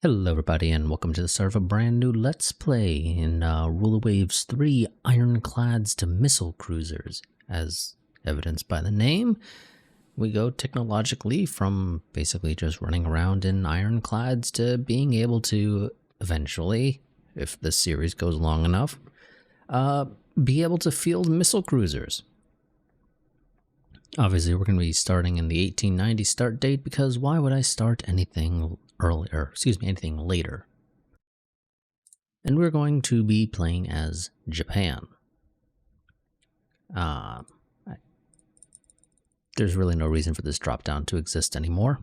Hello everybody and welcome to the start of a brand new Let's Play in Ruler Waves 3 Ironclads to Missile Cruisers. As evidenced by the name, we go technologically from basically just running around in ironclads to being able to eventually, if this series goes long enough, be able to field missile cruisers. Obviously we're going to be starting in the 1890 start date because why would I start anything anything later. And we're going to be playing as Japan. There's really no reason for this drop-down to exist anymore.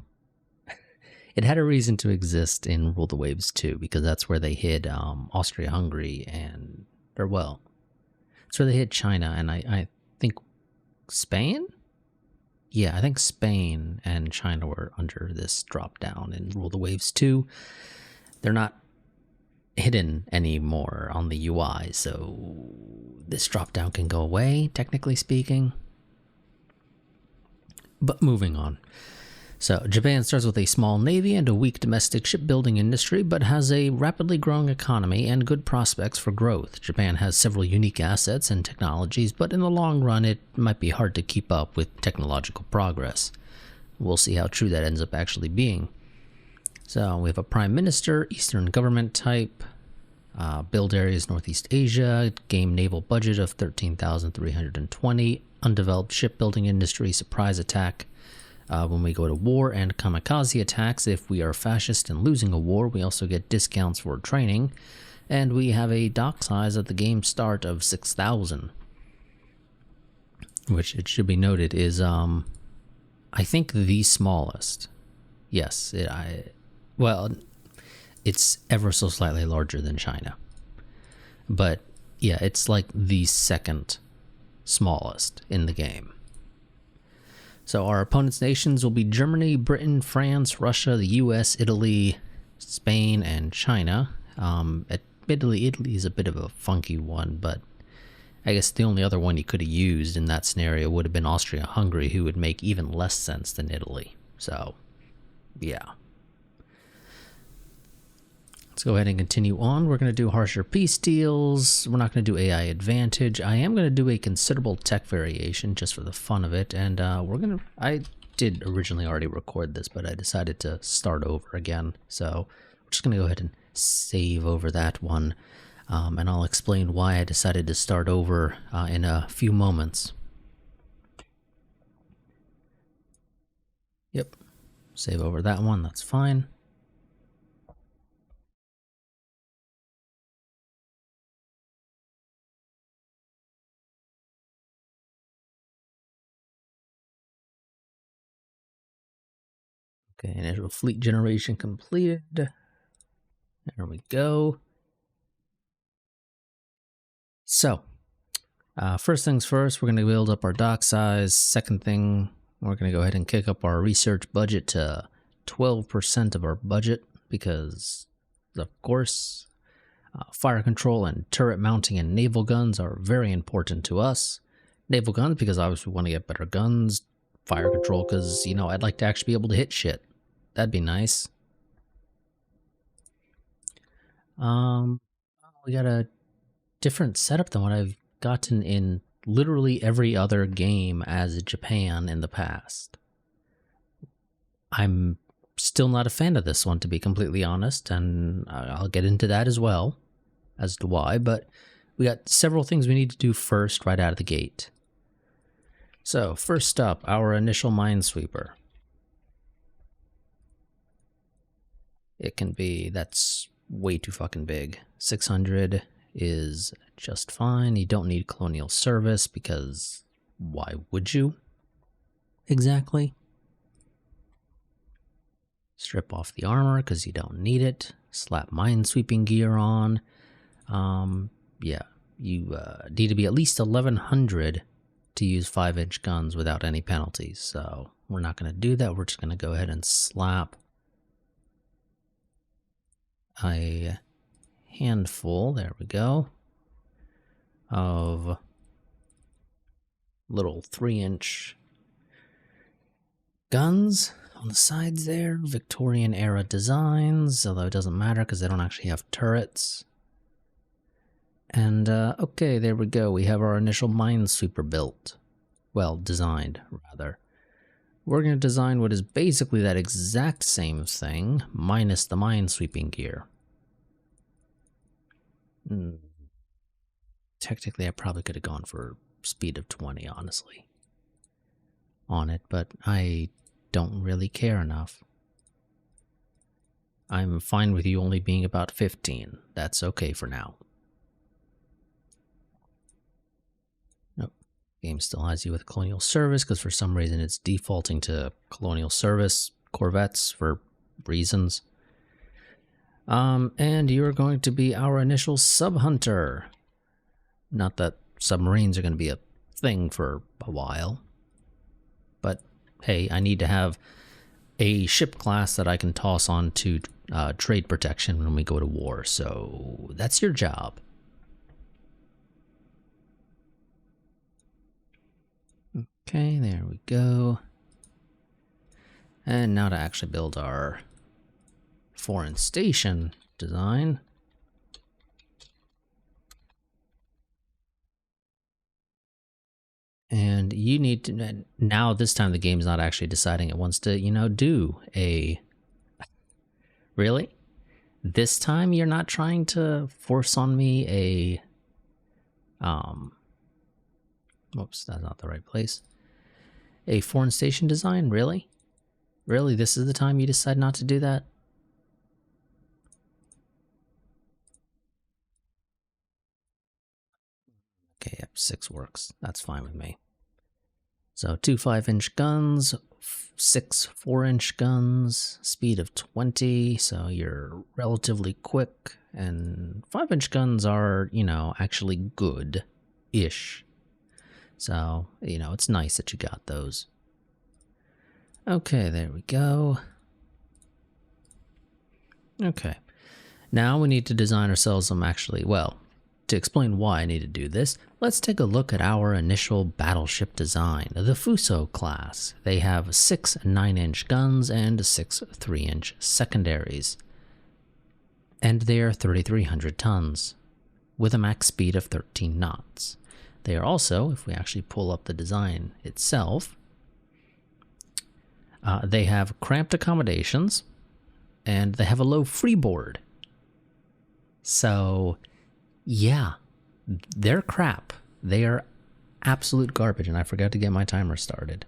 It had a reason to exist in Rule the Waves 2, because that's where they hid Austria-Hungary and, that's where they hid China and I think Spain? Yeah, I think Spain and China were under this drop-down in Rule the Waves 2. They're not hidden anymore on the UI, so this drop-down can go away, technically speaking. But moving on. So, Japan starts with a small navy and a weak domestic shipbuilding industry, but has a rapidly growing economy and good prospects for growth. Japan has several unique assets and technologies, but in the long run it might be hard to keep up with technological progress. We'll see how true that ends up actually being. So, we have a prime minister, Eastern government type, build areas Northeast Asia, game naval budget of 13,320, undeveloped shipbuilding industry, surprise attack. When we go to war, and kamikaze attacks if we are fascist and losing a war. We also get discounts for training, and we have a dock size at the game start of 6,000, which it should be noted is I think the smallest. Yes, it's ever so slightly larger than China, but yeah, it's like the second smallest in the game. So our opponent's nations will be Germany, Britain, France, Russia, the US, Italy, Spain, and China. Admittedly, Italy is a bit of a funky one, but I guess the only other one you could have used in that scenario would have been Austria-Hungary, who would make even less sense than Italy. So, yeah. Let's go ahead and continue on. We're going to do harsher peace deals. We're not going to do AI advantage. I am going to do a considerable tech variation just for the fun of it. And I did originally already record this, but I decided to start over again. So we're just going to go ahead and save over that one. And I'll explain why I decided to start over in a few moments. Yep. Save over that one. That's fine. Okay, initial fleet generation completed. There we go. So, first things first, we're going to build up our dock size. Second thing, we're going to go ahead and kick up our research budget to 12% of our budget because, of course, fire control and turret mounting and naval guns are very important to us. Naval guns because obviously we want to get better guns. Fire control because, you know, I'd like to actually be able to hit shit. That'd be nice. We got a different setup than what I've gotten in literally every other game as Japan in the past. I'm still not a fan of this one, to be completely honest, and I'll get into that as well as to why, but we got several things we need to do first right out of the gate. So, first up, our initial minesweeper. It can be, that's way too fucking big. 600 is just fine. You don't need colonial service because why would you? Exactly. Strip off the armor because you don't need it. Slap minesweeping gear on. Yeah, you need to be at least 1100 to use 5-inch guns without any penalties. So we're not going to do that. We're just going to go ahead and slap a handful, there we go, of little 3-inch guns on the sides there, Victorian era designs, although it doesn't matter because they don't actually have turrets. And okay, there we go. We have our initial minesweeper built. Well, designed, rather. We're going to design what is basically that exact same thing, minus the minesweeping gear. Technically, I probably could have gone for speed of 20, honestly, on it, but I don't really care enough. I'm fine with you only being about 15. That's okay for now. Nope. Game still has you with colonial service because for some reason it's defaulting to colonial service corvettes for reasons. And you're going to be our initial sub-hunter. Not that submarines are going to be a thing for a while. But, hey, I need to have a ship class that I can toss on to trade protection when we go to war. So, that's your job. Okay, there we go. And now to actually build our foreign station design. And you need to, now this time the game's not actually deciding it wants to, you know, do a, really? This time you're not trying to force on me a, whoops, that's not the right place. A foreign station design, really? Really, this is the time you decide not to do that? Okay, yep, 6 works. That's fine with me. So 2 5-inch guns, 6 4-inch guns, speed of 20, so you're relatively quick, and 5-inch guns are, you know, actually good-ish. So, you know, it's nice that you got those. Okay, there we go. Okay. Now we need to design ourselves some actually, well, to explain why I need to do this, let's take a look at our initial battleship design, the Fuso class. They have 6 9-inch guns and 6 3-inch secondaries. And they are 3,300 tons, with a max speed of 13 knots. They are also, if we actually pull up the design itself, they have cramped accommodations, and they have a low freeboard. So, yeah, they're crap. They are absolute garbage, and I forgot to get my timer started.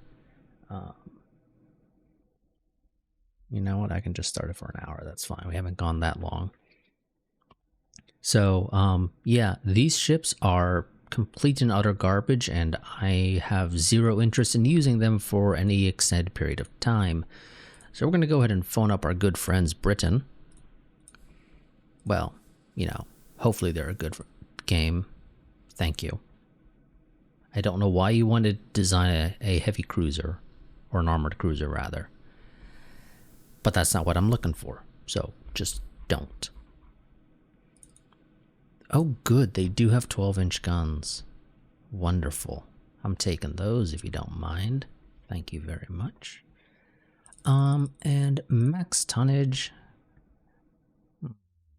You know what? I can just start it for an hour. That's fine. We haven't gone that long. So, yeah, these ships are complete and utter garbage, and I have zero interest in using them for any extended period of time. So we're going to go ahead and phone up our good friends Britain. Well, you know, hopefully they're a good game. Thank you. I don't know why you wanted to design a heavy cruiser, or an armored cruiser rather. But that's not what I'm looking for, so just don't. Oh good, they do have 12-inch guns. Wonderful. I'm taking those if you don't mind. Thank you very much. And max tonnage.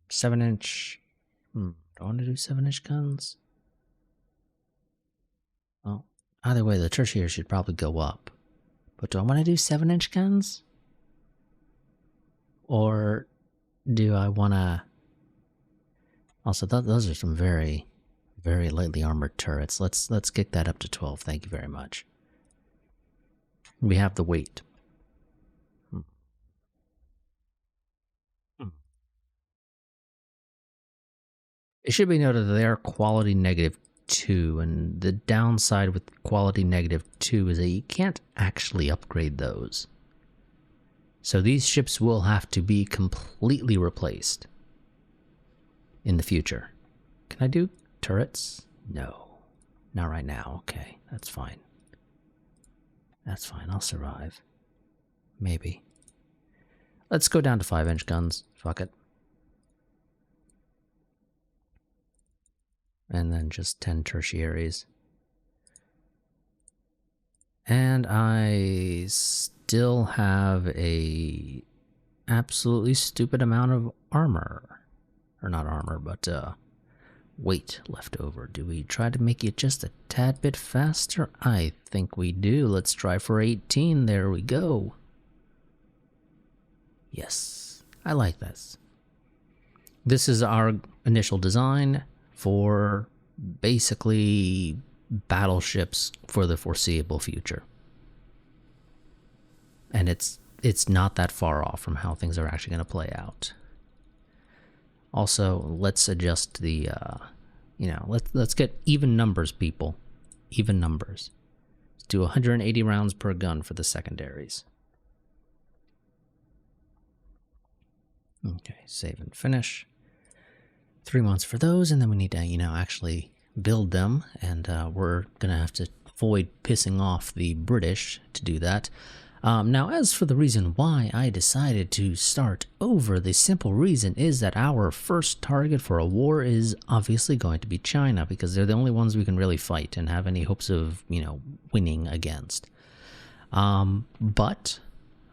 7-inch. Do I want to do 7-inch guns? Well, either way, the tertiary should probably go up. But do I want to do 7-inch guns? Or do I want to... Also, those are some very, very lightly armored turrets. Let's kick that up to 12. Thank you very much. We have the weight. It should be noted that they are quality -2, and the downside with quality -2 is that you can't actually upgrade those. So these ships will have to be completely replaced in the future. Can I do turrets? No. Not right now. Okay, that's fine. That's fine, I'll survive. Maybe. Let's go down to 5-inch guns. Fuck it. And then just 10 tertiaries. And I still have a absolutely stupid amount of armor. Or not armor, but weight left over. Do we try to make it just a tad bit faster? I think we do. Let's try for 18. There we go. Yes, I like this. This is our initial design for basically battleships for the foreseeable future. And it's not that far off from how things are actually going to play out. Also, let's adjust the, let's get even numbers, people. Even numbers. Let's do 180 rounds per gun for the secondaries. Okay, save and finish. 3 months for those, and then we need to, actually build them, and we're going to have to avoid pissing off the British to do that. Now, as for the reason why I decided to start over, the simple reason is that our first target for a war is obviously going to be China, because they're the only ones we can really fight and have any hopes of, winning against. But,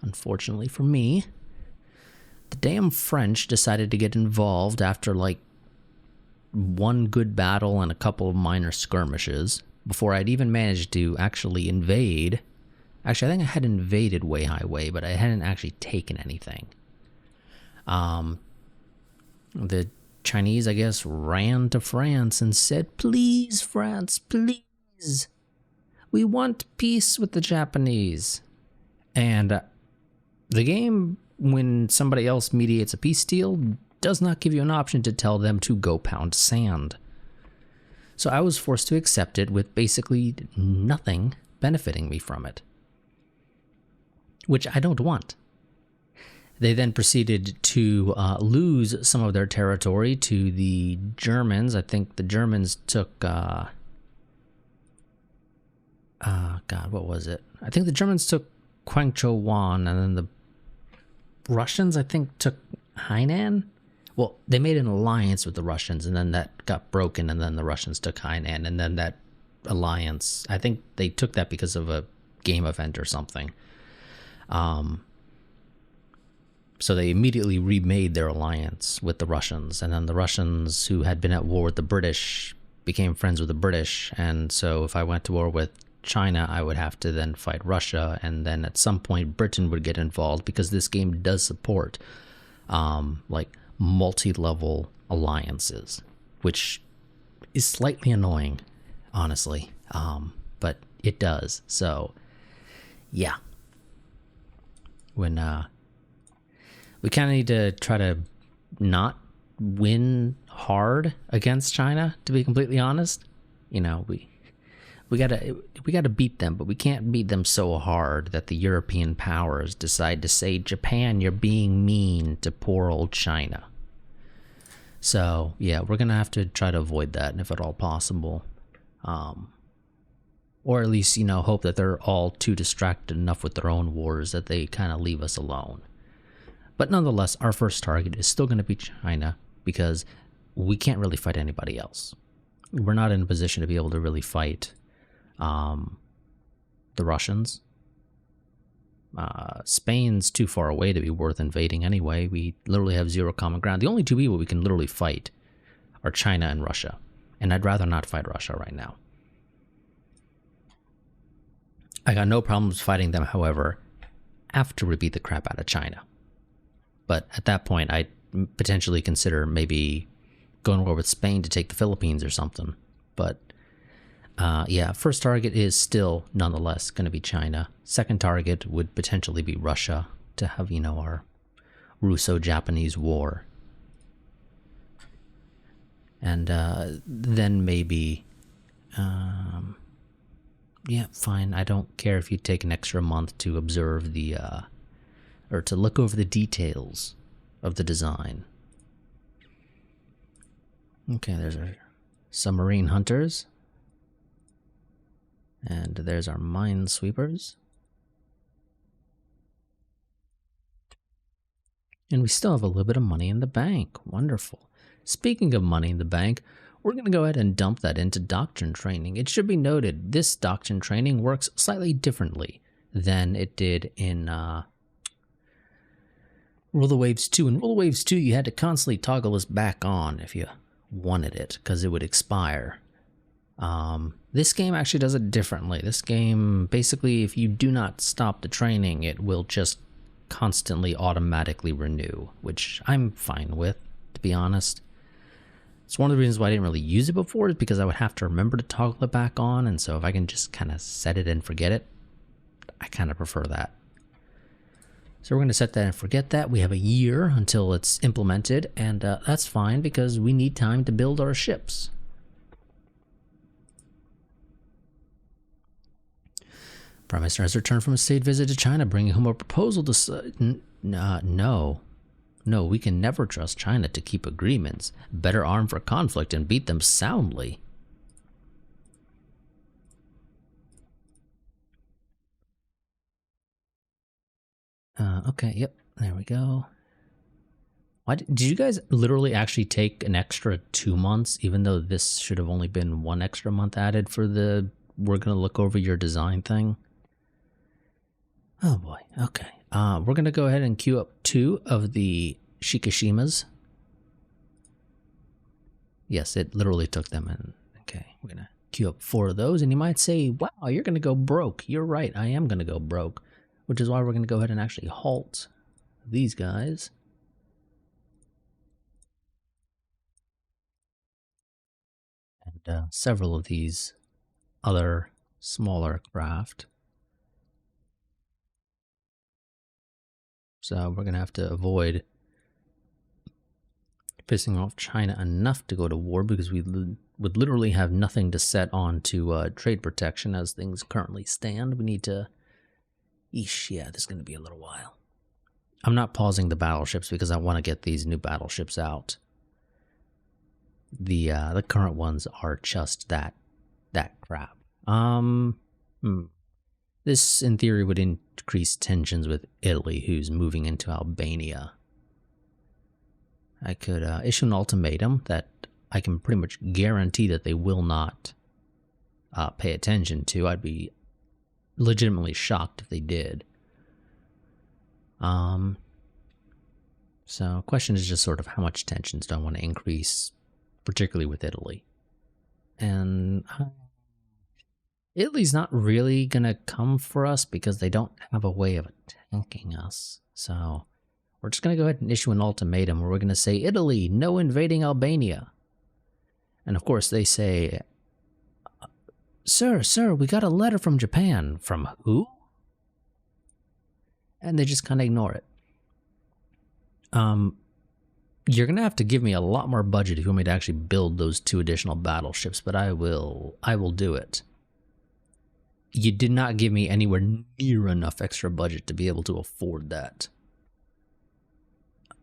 unfortunately for me, the damn French decided to get involved after, like, one good battle and a couple of minor skirmishes before I'd even managed to actually invade. Actually, I think I had invaded Wei Highway, but I hadn't actually taken anything. The Chinese, I guess, ran to France and said, "Please, France, please. We want peace with the Japanese." And the game, when somebody else mediates a peace deal, does not give you an option to tell them to go pound sand. So I was forced to accept it with basically nothing benefiting me from it, which I don't want. They then proceeded to lose some of their territory to the Germans. I think the Germans took, God, what was it? I think the Germans took Kwangcho-wan, and then the Russians, I think, took Hainan. Well, they made an alliance with the Russians, and then that got broken, and then the Russians took Hainan, and then that alliance, I think they took that because of a game event or something. So they immediately remade their alliance with the Russians, and then the Russians, who had been at war with the British, became friends with the British, and so if I went to war with China, I would have to then fight Russia, and then at some point Britain would get involved, because this game does support like multi-level alliances, which is slightly annoying, honestly, but it does. So yeah, when we kind of need to try to not win hard against China, to be completely honest. We gotta beat them, but we can't beat them so hard that the European powers decide to say, "Japan, you're being mean to poor old China." So yeah, we're gonna have to try to avoid that, and if at all possible, or at least hope that they're all too distracted enough with their own wars that they kind of leave us alone. But nonetheless, our first target is still going to be China, because we can't really fight anybody else. We're not in a position to be able to really fight the Russians. Spain's too far away to be worth invading anyway. We literally have zero common ground. The only two people we can literally fight are China and Russia, and I'd rather not fight Russia right now. I got no problems fighting them, however, after we beat the crap out of China. But at that point, I'd potentially consider maybe going to war with Spain to take the Philippines or something. But yeah, first target is still nonetheless going to be China. Second target would potentially be Russia, to have, our Russo-Japanese war. And then maybe, yeah, fine. I don't care if you take an extra month to observe the, or to look over the details of the design. Okay, there's our submarine hunters. And there's our minesweepers. And we still have a little bit of money in the bank. Wonderful. Speaking of money in the bank, we're going to go ahead and dump that into doctrine training. It should be noted, this doctrine training works slightly differently than it did in Rule the Waves 2. In Rule the Waves 2, you had to constantly toggle this back on if you wanted it, because it would expire. This game actually does it differently. This game, basically, if you do not stop the training, it will just constantly automatically renew, which I'm fine with, to be honest. It's one of the reasons why I didn't really use it before, is because I would have to remember to toggle it back on, and so if I can just kind of set it and forget it, I kind of prefer that. So we're going to set that and forget that. We have a year until it's implemented, and that's fine because we need time to build our ships. Prime Minister has returned from a state visit to China, bringing home a proposal to... No, we can never trust China to keep agreements. Better arm for conflict and beat them soundly. Okay, yep, there we go. Why did you guys literally actually take an extra 2 months, even though this should have only been 1 extra month added for the we're going to look over your design thing? Oh boy, okay. We're going to go ahead and queue up 2 of the Shikishimas. Yes, it literally took them in. Okay, we're going to queue up 4 of those, and you might say, wow, you're going to go broke. You're right, I am going to go broke, which is why we're going to go ahead and actually halt these guys. And several of these other smaller craft. So we're going to have to avoid pissing off China enough to go to war, because we would literally have nothing to set on to trade protection as things currently stand. We need to... Eesh, yeah, this is going to be a little while. I'm not pausing the battleships because I want to get these new battleships out. The current ones are just that crap. This, in theory, would increase tensions with Italy, who's moving into Albania. I could issue an ultimatum that I can pretty much guarantee that they will not pay attention to. I'd be legitimately shocked if they did. So, question is just sort of how much tensions do I want to increase, particularly with Italy. And Italy's not really going to come for us because they don't have a way of attacking us. So we're just going to go ahead and issue an ultimatum where we're going to say, Italy, no invading Albania. And of course they say, Sir, we got a letter from Japan. From who? And they just kind of ignore it. You're going to have to give me a lot more budget if you want me to actually build those 2 additional battleships, but I will do it. You did not give me anywhere near enough extra budget to be able to afford that.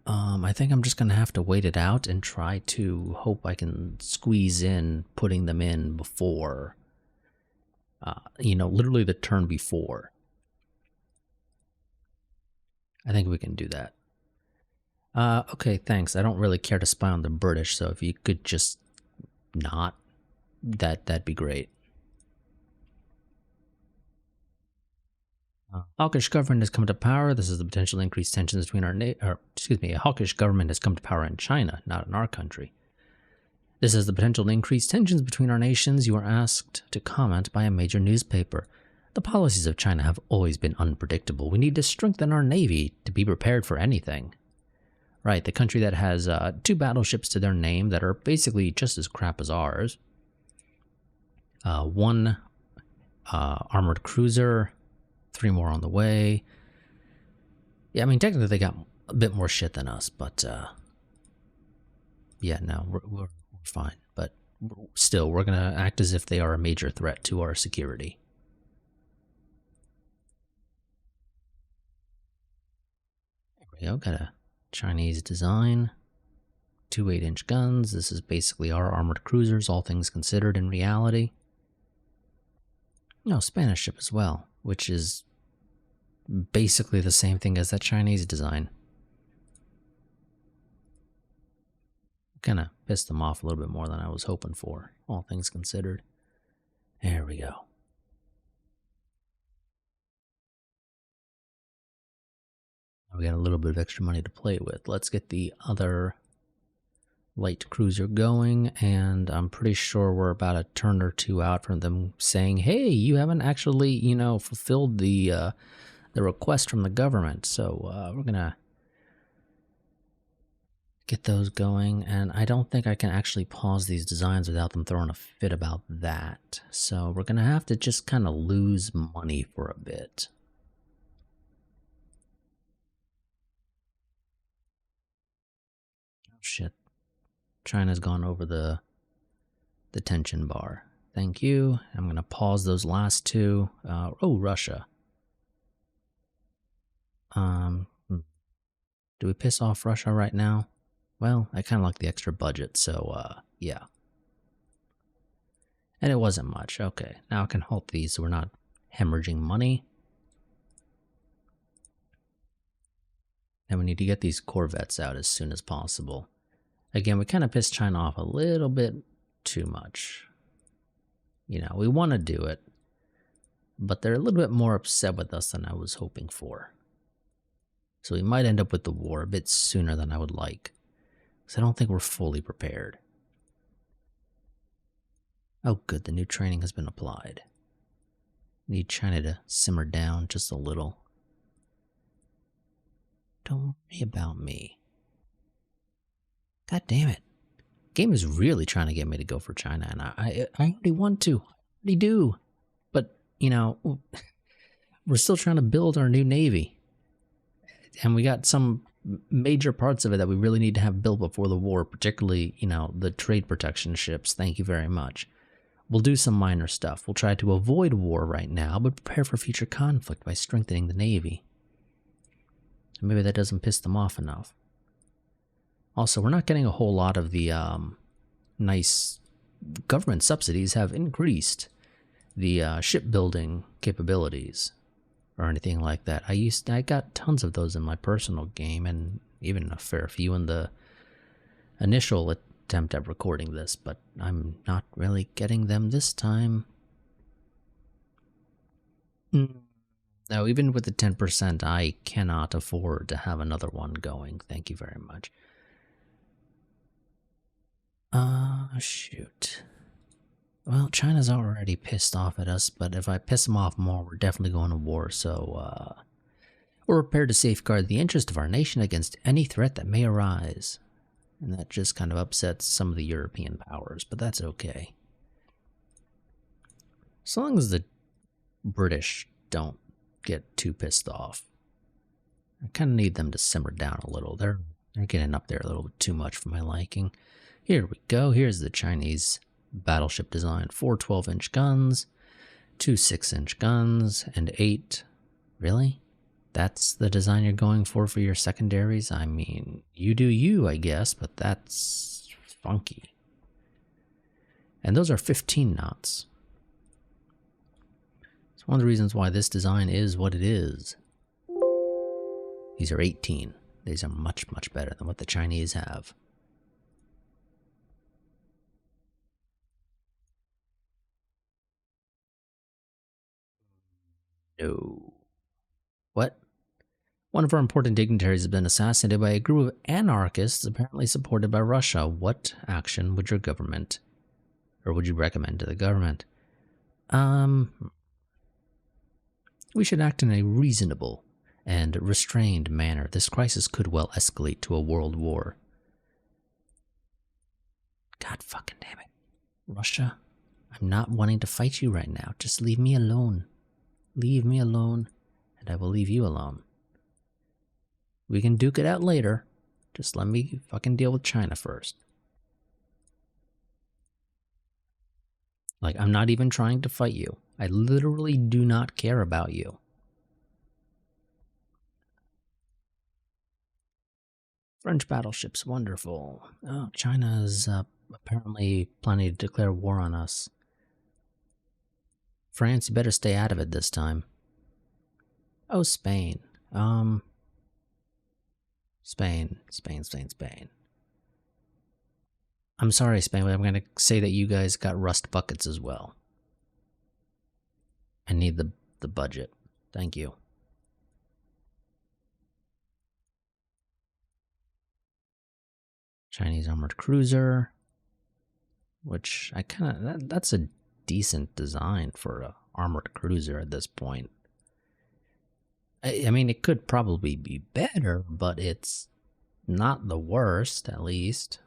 I think I'm just going to have to wait it out and try to hope I can squeeze in putting them in before, literally the turn before. I think we can do that. Okay, thanks. I don't really care to spy on the British, so if you could just not, that'd be great. Hawkish government has come to power. This is the potential increased tensions between a hawkish government has come to power in China, not in our country. This has the potential to increase tensions between our nations. You are asked to comment by a major newspaper. The policies of China have always been unpredictable. We need to strengthen our navy to be prepared for anything. Right, the country that has 2 battleships to their name that are basically just as crap as ours. 1 armored cruiser, 3 more on the way. Yeah, I mean, technically they got a bit more shit than us, but yeah, no, we're fine. But still, we're going to act as if they are a major threat to our security. There we go, got a Chinese design. 2 8-inch guns. This is basically our armored cruisers, all things considered in reality. No, Spanish ship as well, which is basically the same thing as that Chinese design. Kind of pissed them off a little bit more than I was hoping for, all things considered. There we go. We got a little bit of extra money to play with. Let's get the other light cruiser going, and I'm pretty sure we're about a turn or two out from them saying, hey, you haven't actually, you know, fulfilled the request from the government. So we're gonna get those going, and I don't think I can actually pause these designs without them throwing a fit about that. So we're gonna have to just kind of lose money for a bit. Oh shit. China's gone over the tension bar. Thank you. I'm going to pause those last two. Oh, Russia. Do we piss off Russia right now? Well, I kind of like the extra budget, so yeah. And it wasn't much. Okay, now I can halt these so we're not hemorrhaging money. And we need to get these corvettes out as soon as possible. Again, we kind of pissed China off a little bit too much. You know, we want to do it, but they're a little bit more upset with us than I was hoping for. So we might end up with the war a bit sooner than I would like, because I don't think we're fully prepared. Oh good, the new training has been applied. Need China to simmer down just a little. Don't worry about me. God damn it. Game is really trying to get me to go for China, and I already want to. I already do. But, you know, we're still trying to build our new Navy. And we got some major parts of it that we really need to have built before the war, particularly, you know, the trade protection ships. Thank you very much. We'll do some minor stuff. We'll try to avoid war right now, but prepare for future conflict by strengthening the Navy. And maybe that doesn't piss them off enough. Also, we're not getting a whole lot of the nice government subsidies have increased the shipbuilding capabilities or anything like that. I got tons of those in my personal game, and even a fair few in the initial attempt at recording this, but I'm not really getting them this time. No, even with the 10%, I cannot afford to have another one going. Thank you very much. Shoot. Well, China's already pissed off at us, but if I piss them off more, we're definitely going to war, so, we're prepared to safeguard the interest of our nation against any threat that may arise. And that just kind of upsets some of the European powers, but that's okay. As long as the British don't get too pissed off. I kind of need them to simmer down a little. They're getting up there a little bit too much for my liking. Here we go. Here's the Chinese battleship design. 4 12-inch guns, 2 6-inch guns, and 8... Really? That's the design you're going for your secondaries? I mean, you do you, I guess, but that's funky. And those are 15 knots. It's one of the reasons why this design is what it is. These are 18. These are much, much better than what the Chinese have. No. What? One of our important dignitaries has been assassinated by a group of anarchists apparently supported by Russia. What action would your government, or would you recommend to the government? We should act in a reasonable and restrained manner. This crisis could well escalate to a world war. God fucking damn it. Russia, I'm not wanting to fight you right now. Just leave me alone. Leave me alone, and I will leave you alone. We can duke it out later. Just let me fucking deal with China first. Like, I'm not even trying to fight you. I literally do not care about you. French battleships, wonderful. Oh, China's apparently planning to declare war on us. France, you better stay out of it this time. Oh, Spain. Spain. I'm sorry, Spain, but I'm going to say that you guys got rust buckets as well. I need the budget. Thank you. Chinese armored cruiser, which I kind of that's a decent design for a armored cruiser at this point. I mean, it could probably be better, but it's not the worst, at least.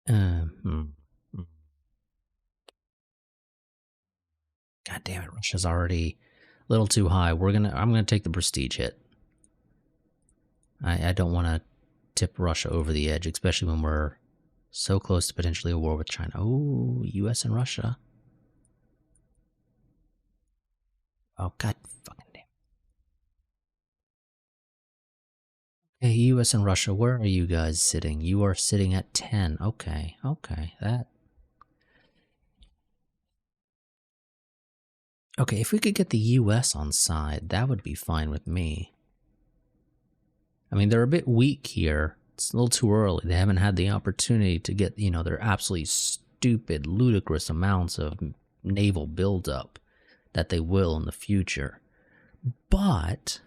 God damn it, Russia's already a little too high. I'm gonna take the prestige hit. I don't want to tip Russia over the edge, especially when we're so close to potentially a war with China. Oh, U.S. and Russia. Oh, god fucking damn. Hey, U.S. and Russia, where are you guys sitting? You are sitting at 10. Okay, that... Okay, if we could get the U.S. on side, that would be fine with me. I mean, they're a bit weak here. It's a little too early. They haven't had the opportunity to get, their absolutely stupid, ludicrous amounts of naval buildup that they will in the future. But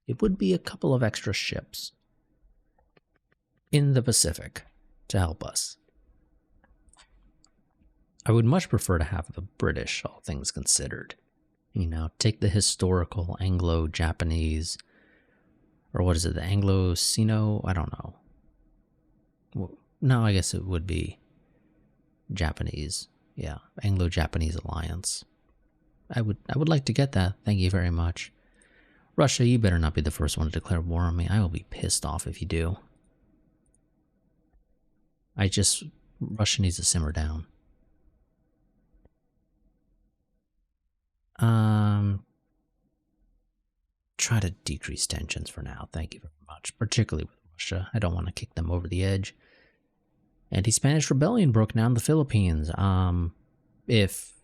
it would be a couple of extra ships in the Pacific to help us. I would much prefer to have the British, all things considered. Take the historical Anglo-Japanese, or what is it, the Anglo-Sino? I don't know. Well, no, I guess it would be Japanese. Yeah, Anglo-Japanese alliance. I would like to get that. Thank you very much. Russia, you better not be the first one to declare war on me. I will be pissed off if you do. Russia needs to simmer down. Try to decrease tensions for now. Thank you very much. Particularly with Russia. I don't want to kick them over the edge. Anti-Spanish rebellion broke down in the Philippines. If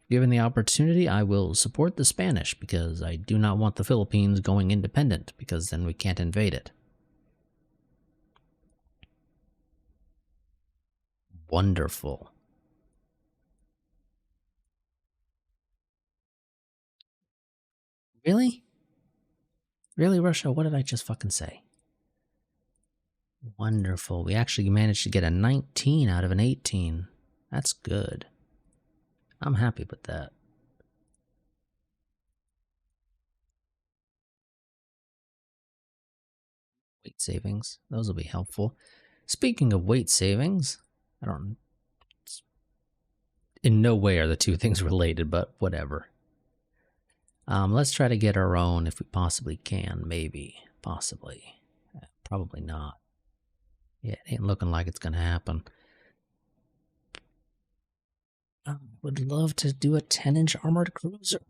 given the opportunity, I will support the Spanish because I do not want the Philippines going independent because then we can't invade it. Wonderful. Really? Really, Russia? What did I just fucking say? Wonderful. We actually managed to get a 19 out of an 18. That's good. I'm happy with that. Weight savings. Those will be helpful. Speaking of weight savings, in no way are the two things related, but whatever. Let's try to get our own if we possibly can. Maybe. Possibly. Probably not. Yeah, it ain't looking like it's going to happen. I would love to do a 10-inch armored cruiser.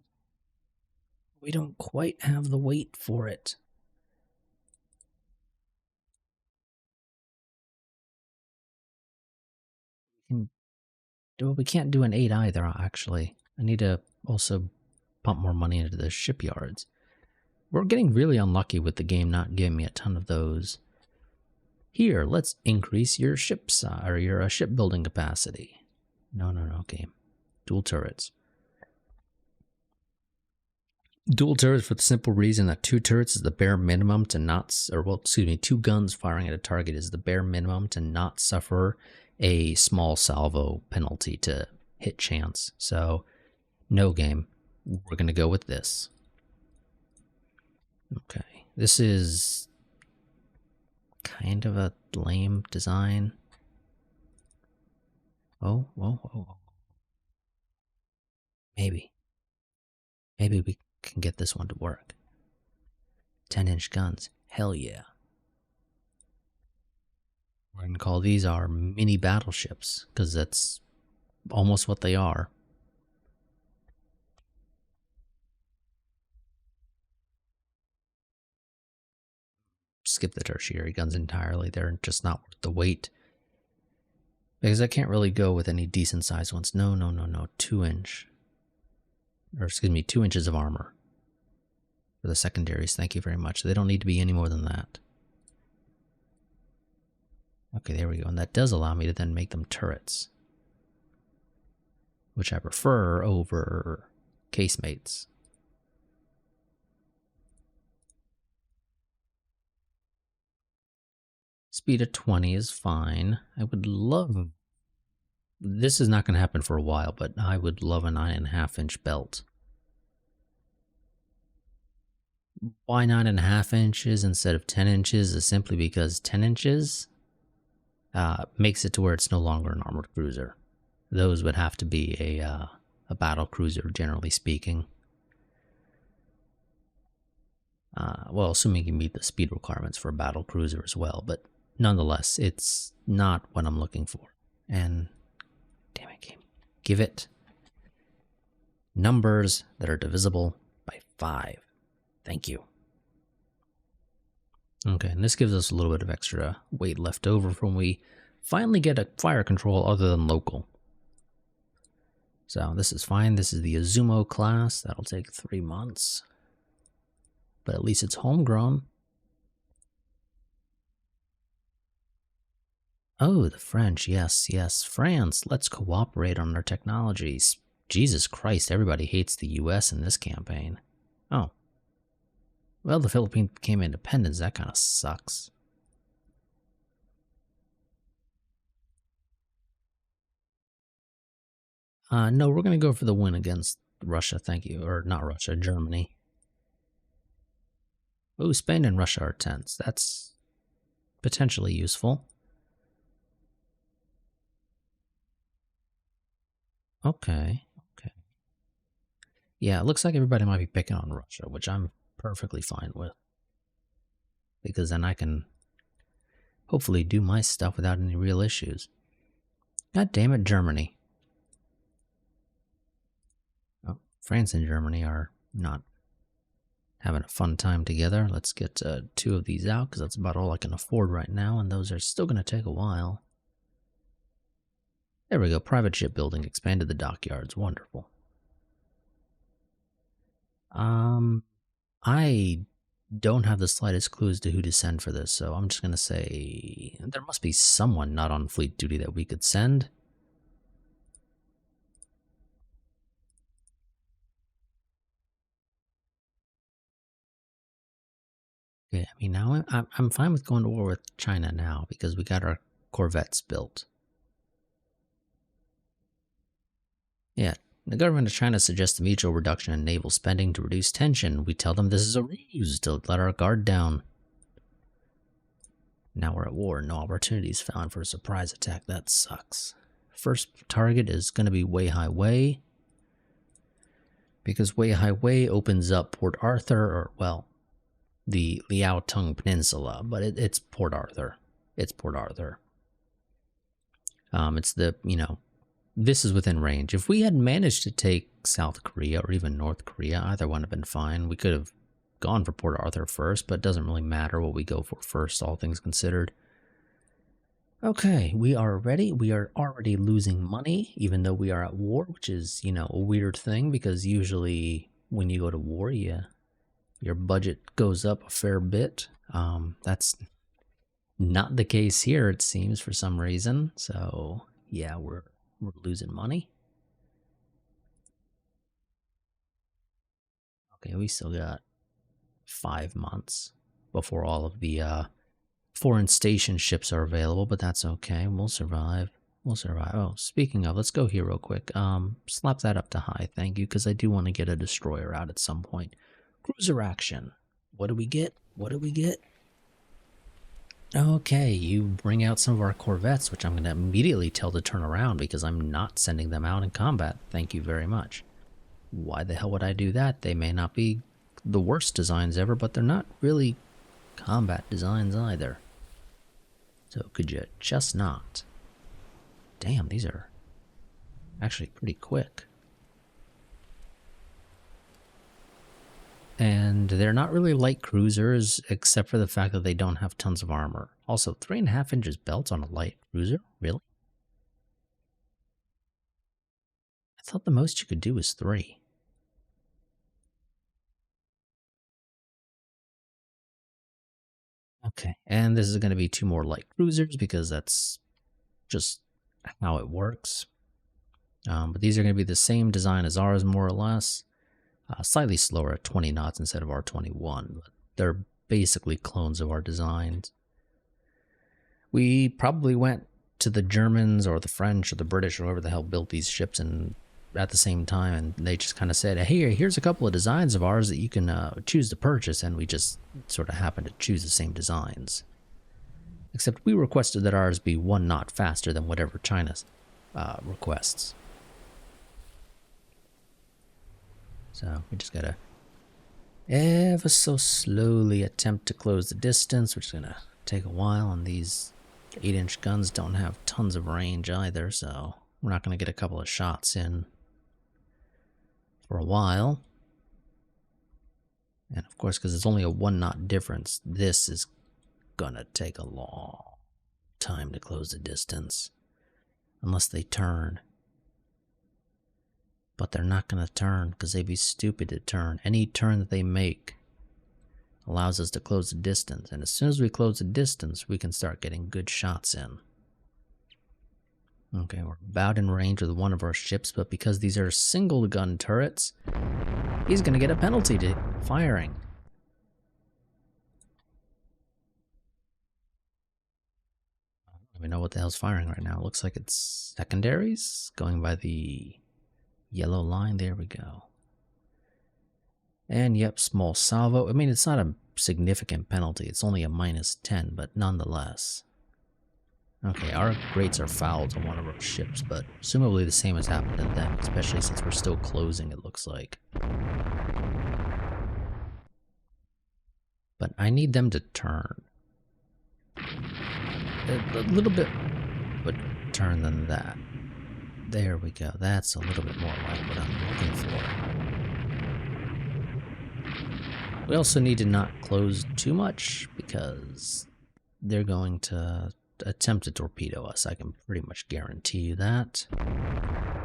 We don't quite have the weight for it. We can't do an 8 either, actually. I need to also pump more money into the shipyards. We're getting really unlucky with the game not giving me a ton of those. Here, let's increase your ship size, or your shipbuilding capacity. No, okay. Dual turrets. Dual turrets for the simple reason that 2 turrets is the bare minimum to not, 2 guns firing at a target is the bare minimum to not suffer a small salvo penalty to hit chance. So, no game. We're going to go with this. Okay. This is kind of a lame design. Oh. Maybe we can get this one to work. 10-inch guns. Hell yeah. We're going to call these our mini battleships, because that's almost what they are. Skip the tertiary guns entirely. They're just not worth the weight. Because I can't really go with any decent sized ones. No. 2-inch. Or excuse me, 2 inches of armor. For the secondaries, thank you very much. They don't need to be any more than that. Okay, there we go. And that does allow me to then make them turrets. Which I prefer over casemates. Speed of 20 is fine. I would love... This is not going to happen for a while, but I would love a 9.5-inch belt. Why 9.5 inches instead of 10 inches is simply because 10 inches makes it to where it's no longer an armored cruiser. Those would have to be a battle cruiser, generally speaking. Well, assuming you meet the speed requirements for a battle cruiser as well, but nonetheless, it's not what I'm looking for. And damn it, game, give it numbers that are divisible by 5. Thank you. Okay, and this gives us a little bit of extra weight left over from when we finally get a fire control other than local. So this is fine. This is the Izumo class. That'll take 3 months. But at least it's homegrown. Oh, the French. Yes, yes. France, let's cooperate on their technologies. Jesus Christ, everybody hates the US in this campaign. Oh. Well, the Philippines became independent. That kind of sucks. No, we're going to go for the win against Russia, thank you. Or not Russia, Germany. Oh, Spain and Russia are tense. That's potentially useful. Okay, okay. Yeah, it looks like everybody might be picking on Russia, which I'm perfectly fine with. Because then I can hopefully do my stuff without any real issues. God damn it, Germany. Oh, France and Germany are not having a fun time together. Let's get 2 of these out, because that's about all I can afford right now, and those are still going to take a while. There we go. Private shipbuilding expanded the dockyards. Wonderful. I don't have the slightest clue as to who to send for this, so I'm just going to say there must be someone not on fleet duty that we could send. Okay, I mean, now I'm fine with going to war with China now, because we got our corvettes built. Yeah, the government of China suggests a mutual reduction in naval spending to reduce tension. We tell them this is a ruse to let our guard down. Now we're at war. No opportunities found for a surprise attack. That sucks. First target is going to be Weihai Wei, because Weihai Wei opens up Port Arthur, or, well, the Liaotung Peninsula, but it's Port Arthur. It's Port Arthur. It's the, this is within range. If we had managed to take South Korea or even North Korea, either one would have been fine. We could have gone for Port Arthur first, but it doesn't really matter what we go for first, all things considered. Okay, we are ready. We are already losing money, even though we are at war, which is, a weird thing, because usually when you go to war, your budget goes up a fair bit. That's not the case here, it seems, for some reason. So, yeah, we're losing money. Okay, we still got 5 months before all of the foreign station ships are available, but that's okay. We'll survive. We'll survive. Oh, speaking of, let's go here real quick. Slap that up to high, thank you, because I do want to get a destroyer out at some point. Cruiser action. What do we get? What do we get? Okay, you bring out some of our corvettes, which I'm going to immediately tell to turn around because I'm not sending them out in combat. Thank you very much. Why the hell would I do that? They may not be the worst designs ever, but they're not really combat designs either. So could you just not? Damn, these are actually pretty quick. And they're not really light cruisers, except for the fact that they don't have tons of armor. Also, 3.5 inches belts on a light cruiser? Really? I thought the most you could do was 3. Okay, and this is going to be 2 more light cruisers because that's just how it works. But these are going to be the same design as ours, more or less. Slightly slower at 20 knots instead of our 21, but they're basically clones of our designs. We probably went to the Germans or the French or the British or whoever the hell built these ships and at the same time, and they just kind of said, hey, here's a couple of designs of ours that you can choose to purchase, and we just sort of happened to choose the same designs. Except we requested that ours be 1 knot faster than whatever China requests. So we just gotta ever so slowly attempt to close the distance, which is gonna take a while, and these 8-inch guns don't have tons of range either, so we're not gonna get a couple of shots in for a while. And of course, because it's only a 1 knot difference, this is gonna take a long time to close the distance. Unless they turn. But they're not gonna turn, because they'd be stupid to turn. Any turn that they make allows us to close the distance. And as soon as we close the distance, we can start getting good shots in. Okay, we're about in range with one of our ships, but because these are single gun turrets, he's gonna get a penalty to firing. I don't even know what the hell's firing right now. It looks like it's secondaries, going by the yellow line. There we go. And yep, small salvo. I mean, it's not a significant penalty. It's only a -10, but nonetheless. Okay, our grates are fouled on one of our ships, but presumably the same has happened to them, especially since we're still closing, it looks like. But I need them to turn. A little bit of a turn than that. There we go. That's a little bit more like what I'm looking for. We also need to not close too much, because they're going to attempt to torpedo us. I can pretty much guarantee you that.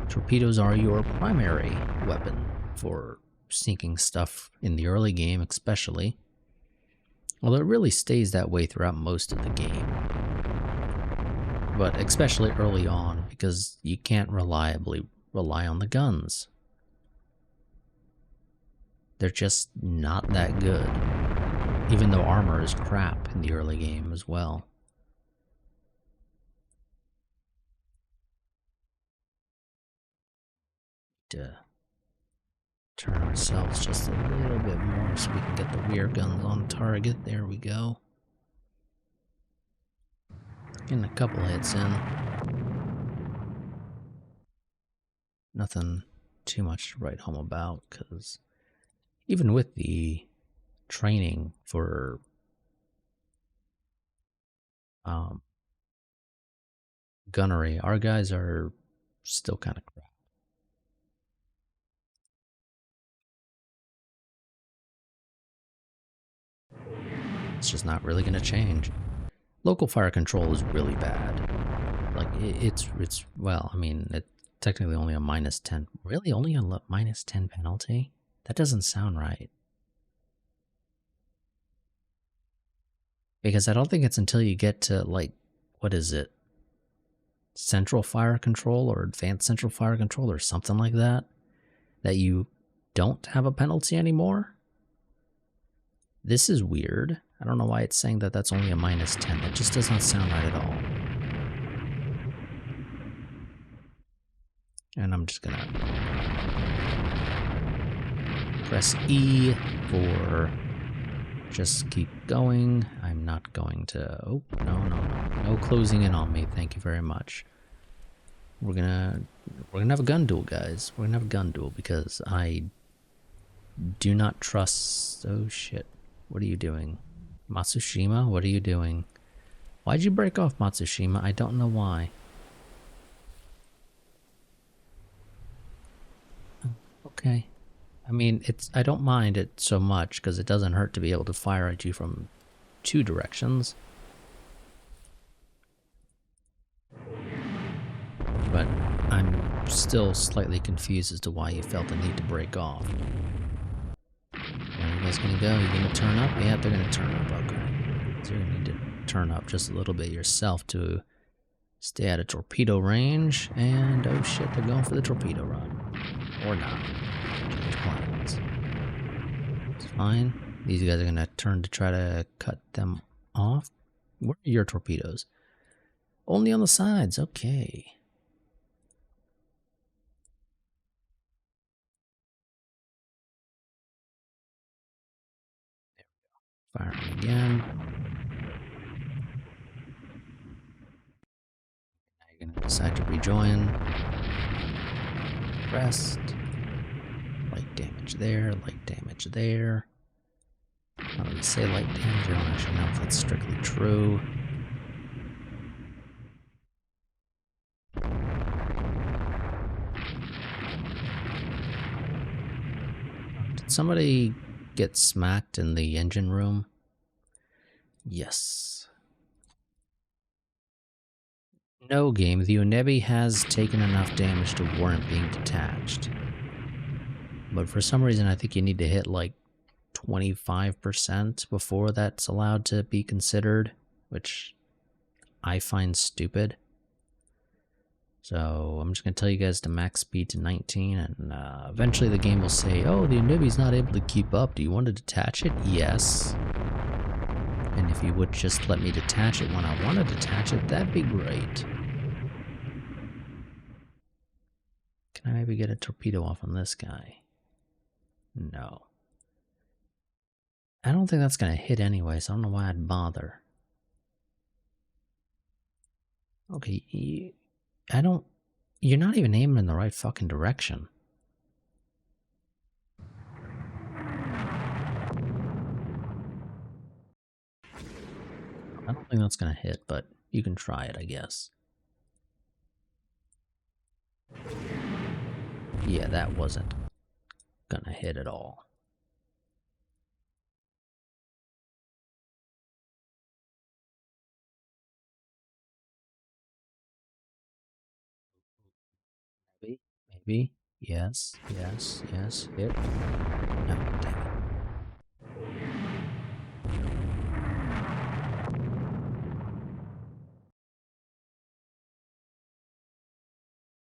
Torpedoes are your primary weapon for sinking stuff in the early game, especially. Although it really stays that way throughout most of the game. But especially early on, because you can't reliably rely on the guns. They're just not that good. Even though armor is crap in the early game as well. To turn ourselves just a little bit more so we can get the rear guns on target. There we go. Getting a couple hits in. Nothing too much to write home about, because even with the training for gunnery, our guys are still kind of crap. It's just not really going to change. Local fire control is really bad. Like, it's well, I mean, it's technically only a -10. Really? Only a -10 penalty? That doesn't sound right. Because I don't think it's until you get to, like, what is it? Central fire control or advanced central fire control or something like that, that you don't have a penalty anymore? This is weird. I don't know why it's saying that that's only a -10. That just does not sound right at all. And I'm just gonna press E for just keep going. I'm not going to... Oh, no. No closing in on me. Thank you very much. We're gonna have a gun duel, guys. We're gonna have a gun duel because I do not trust... Oh, shit. What are you doing? Matsushima, what are you doing? Why'd you break off, Matsushima? I don't know why. Okay. I mean, I don't mind it so much because it doesn't hurt to be able to fire at you from 2 directions. But I'm still slightly confused as to why you felt the need to break off. Where are you guys gonna go? You gonna turn up? Yeah, they're gonna turn up. Okay. So you're gonna need to turn up just a little bit yourself to stay out of torpedo range. And oh shit, they're going for the torpedo run. Or not. Change plans. It's fine. These guys are gonna turn to try to cut them off. Where are your torpedoes? Only on the sides, okay. Firing again. Now you're gonna decide to rejoin. Rest. Light damage there, light damage there. How do we say light damage? I don't actually know if that's strictly true. Did somebody get smacked in the engine room? Yes. No game, the Onebi has taken enough damage to warrant being detached. But for some reason, I think you need to hit like 25% before that's allowed to be considered, which I find stupid. So I'm just going to tell you guys to max speed to 19, and eventually the game will say, oh, the Onebi's not able to keep up. Do you want to detach it? Yes. And if you would just let me detach it when I want to detach it, that'd be great. Can I maybe get a torpedo off on this guy? No. I don't think that's going to hit anyway, so I don't know why I'd bother. Okay, you're not even aiming in the right fucking direction. I don't think that's going to hit, but you can try it, I guess. Yeah, that wasn't going to hit at all. Maybe. Yes, yes, yes. Hit. No, damn it.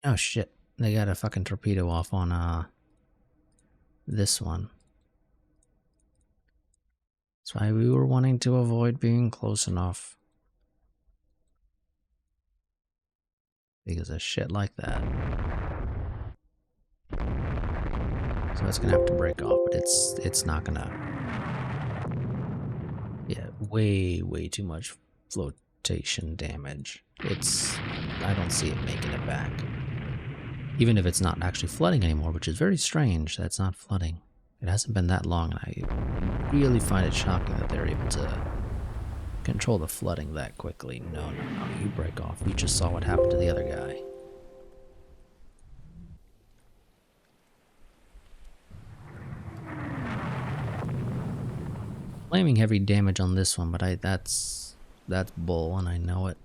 Oh shit. They got a fucking torpedo off on this one. That's why we were wanting to avoid being close enough. Because of shit like that. So it's gonna have to break off, but it's not gonna. Yeah, way too much flotation damage. I don't see it making it back. Even if it's not actually flooding anymore, which is very strange. That's not flooding. It hasn't been that long, and I really find it shocking that they're able to control the flooding that quickly. No, you break off. We just saw what happened to the other guy. Claiming heavy damage on this one, but that's bull, and I know it.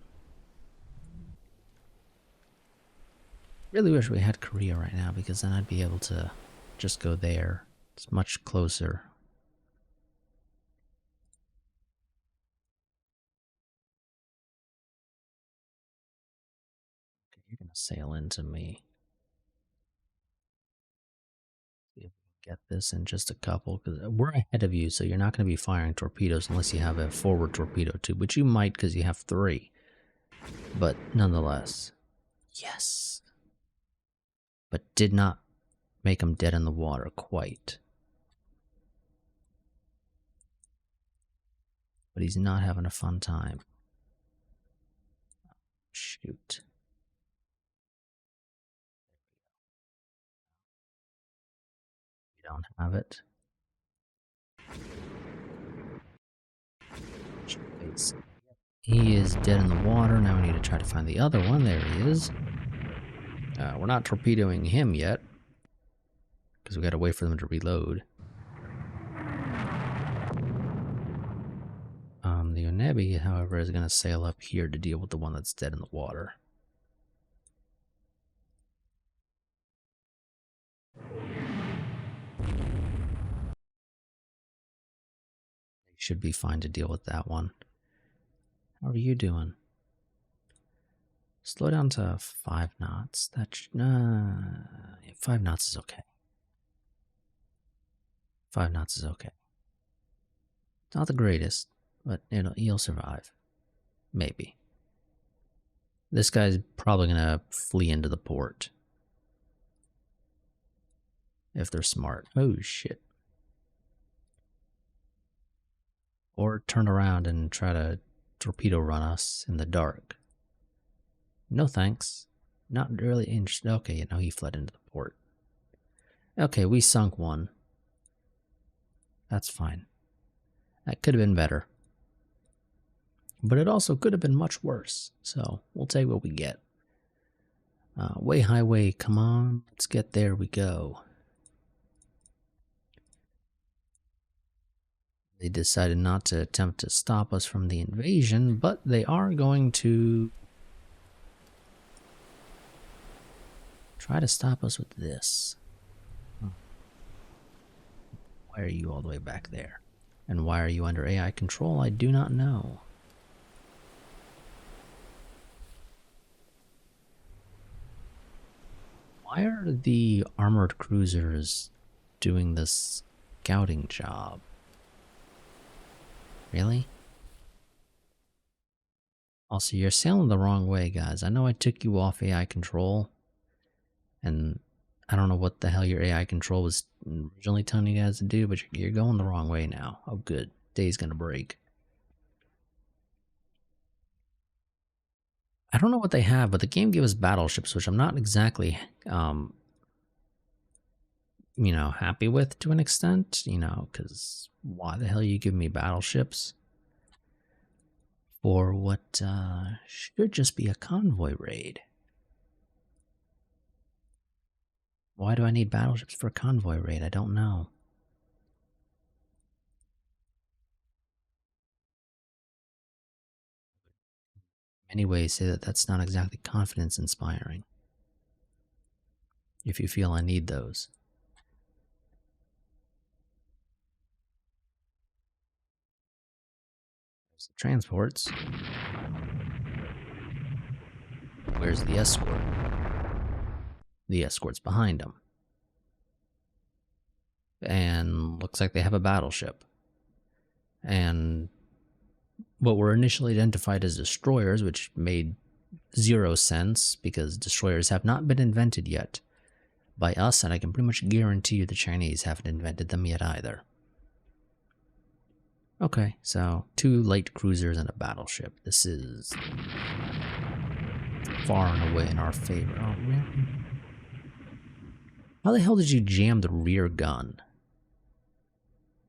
Really wish we had Korea right now, because then I'd be able to just go there. It's much closer. Okay, you're gonna sail into me. See if we can get this in just a couple, because we're ahead of you, so you're not going to be firing torpedoes unless you have a forward torpedo tube, which you might because you have 3. But nonetheless, yes. But did not make him dead in the water quite. But he's not having a fun time. Shoot. You don't have it. He is dead in the water. Now we need to try to find the other one. There he is. We're not torpedoing him yet, because we got to wait for them to reload. The Onebi, however, is going to sail up here to deal with the one that's dead in the water. They should be fine to deal with that one. How are you doing? Slow down to 5 knots. 5 knots is okay. 5 knots is okay. Not the greatest, but you'll survive. Maybe. This guy's probably gonna flee into the port. If they're smart. Oh shit. Or turn around and try to torpedo run us in the dark. No thanks. Not really interested. Okay, you know, he fled into the port. Okay, we sunk one. That's fine. That could have been better. But it also could have been much worse. So we'll take what we get. Way highway, come on. Let's get there we go. They decided not to attempt to stop us from the invasion, but they are going to try to stop us with this. Why are you all the way back there? And why are you under AI control? I do not know. Why are the armored cruisers doing this scouting job? Really? Also, you're sailing the wrong way, guys. I know I took you off AI control, and I don't know what the hell your AI control was originally telling you guys to do, but you're going the wrong way now. Oh, good. Day's gonna break. I don't know what they have, but the game gave us battleships, which I'm not exactly, you know, happy with to an extent, you know, because why the hell are you giving me battleships for what should just be a convoy raid? Why do I need battleships for a convoy raid? I don't know. Anyway, say that that's not exactly confidence inspiring. If you feel I need those. There's the transports. Where's the escort? The escort's behind them. And looks like they have a battleship. And what were initially identified as destroyers, which made zero sense because destroyers have not been invented yet by us, and I can pretty much guarantee you the Chinese haven't invented them yet either. Okay, so 2 light cruisers and a battleship. This is far and away in our favor. Oh, really? How the hell did you jam the rear gun?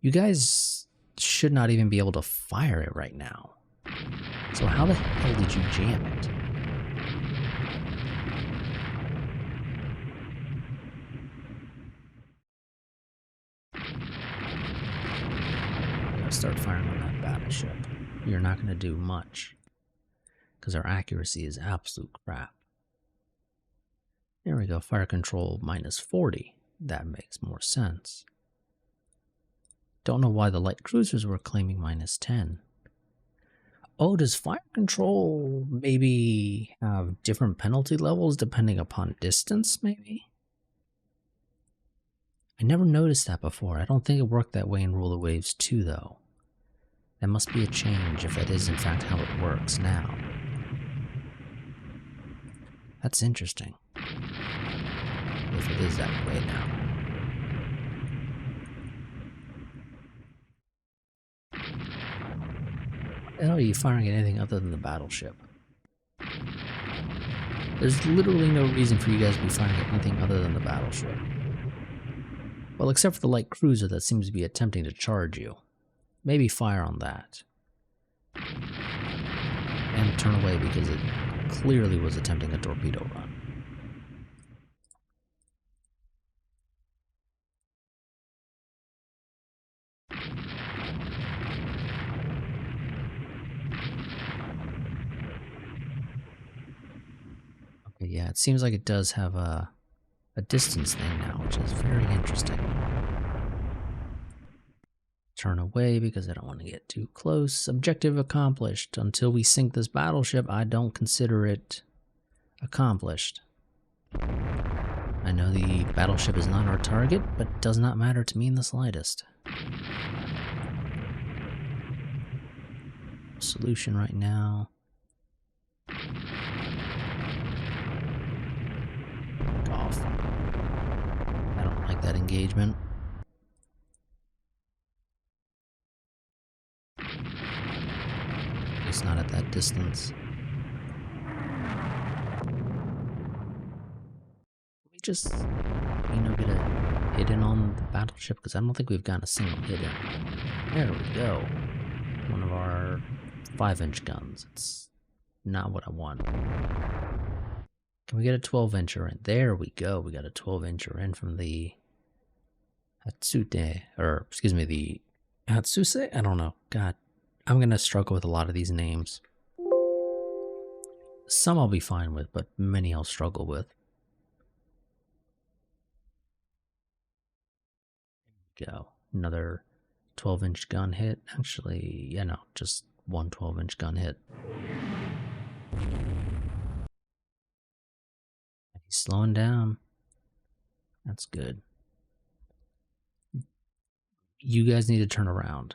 You guys should not even be able to fire it right now. So how the hell did you jam it? Start firing on that battleship. You're not going to do much because our accuracy is absolute crap. There we go. Fire control -40. That makes more sense. Don't know why the light cruisers were claiming -10. Oh, does fire control maybe have different penalty levels depending upon distance, maybe? I never noticed that before. I don't think it worked that way in Rule of Waves 2, though. That must be a change if that is in fact how it works now. That's interesting. If it is that way now. Why the hell are you firing at anything other than the battleship? There's literally no reason for you guys to be firing at anything other than the battleship. Well, except for the light cruiser that seems to be attempting to charge you. Maybe fire on that. And turn away because it clearly was attempting a torpedo run. Okay, yeah, it seems like it does have a distance thing now, which is very interesting. Turn away because I don't want to get too close. Objective accomplished. Until we sink this battleship, I don't consider it accomplished. I know the battleship is not our target, but it does not matter to me in the slightest. Solution right now. engagement. It's not at that distance. We just, get a hit in on the battleship, because I don't think we've gotten a single hit in. There we go. One of our 5-inch guns. It's not what I want. Can we get a 12-incher in? There we go. We got a 12-incher in from the Hatsute, or excuse me, the Hatsuse? I don't know. God, I'm going to struggle with a lot of these names. Some I'll be fine with, but many I'll struggle with. There we go. Another 12-inch gun hit. Actually, yeah, no, just one 12-inch gun hit. He's slowing down. That's good. You guys need to turn around.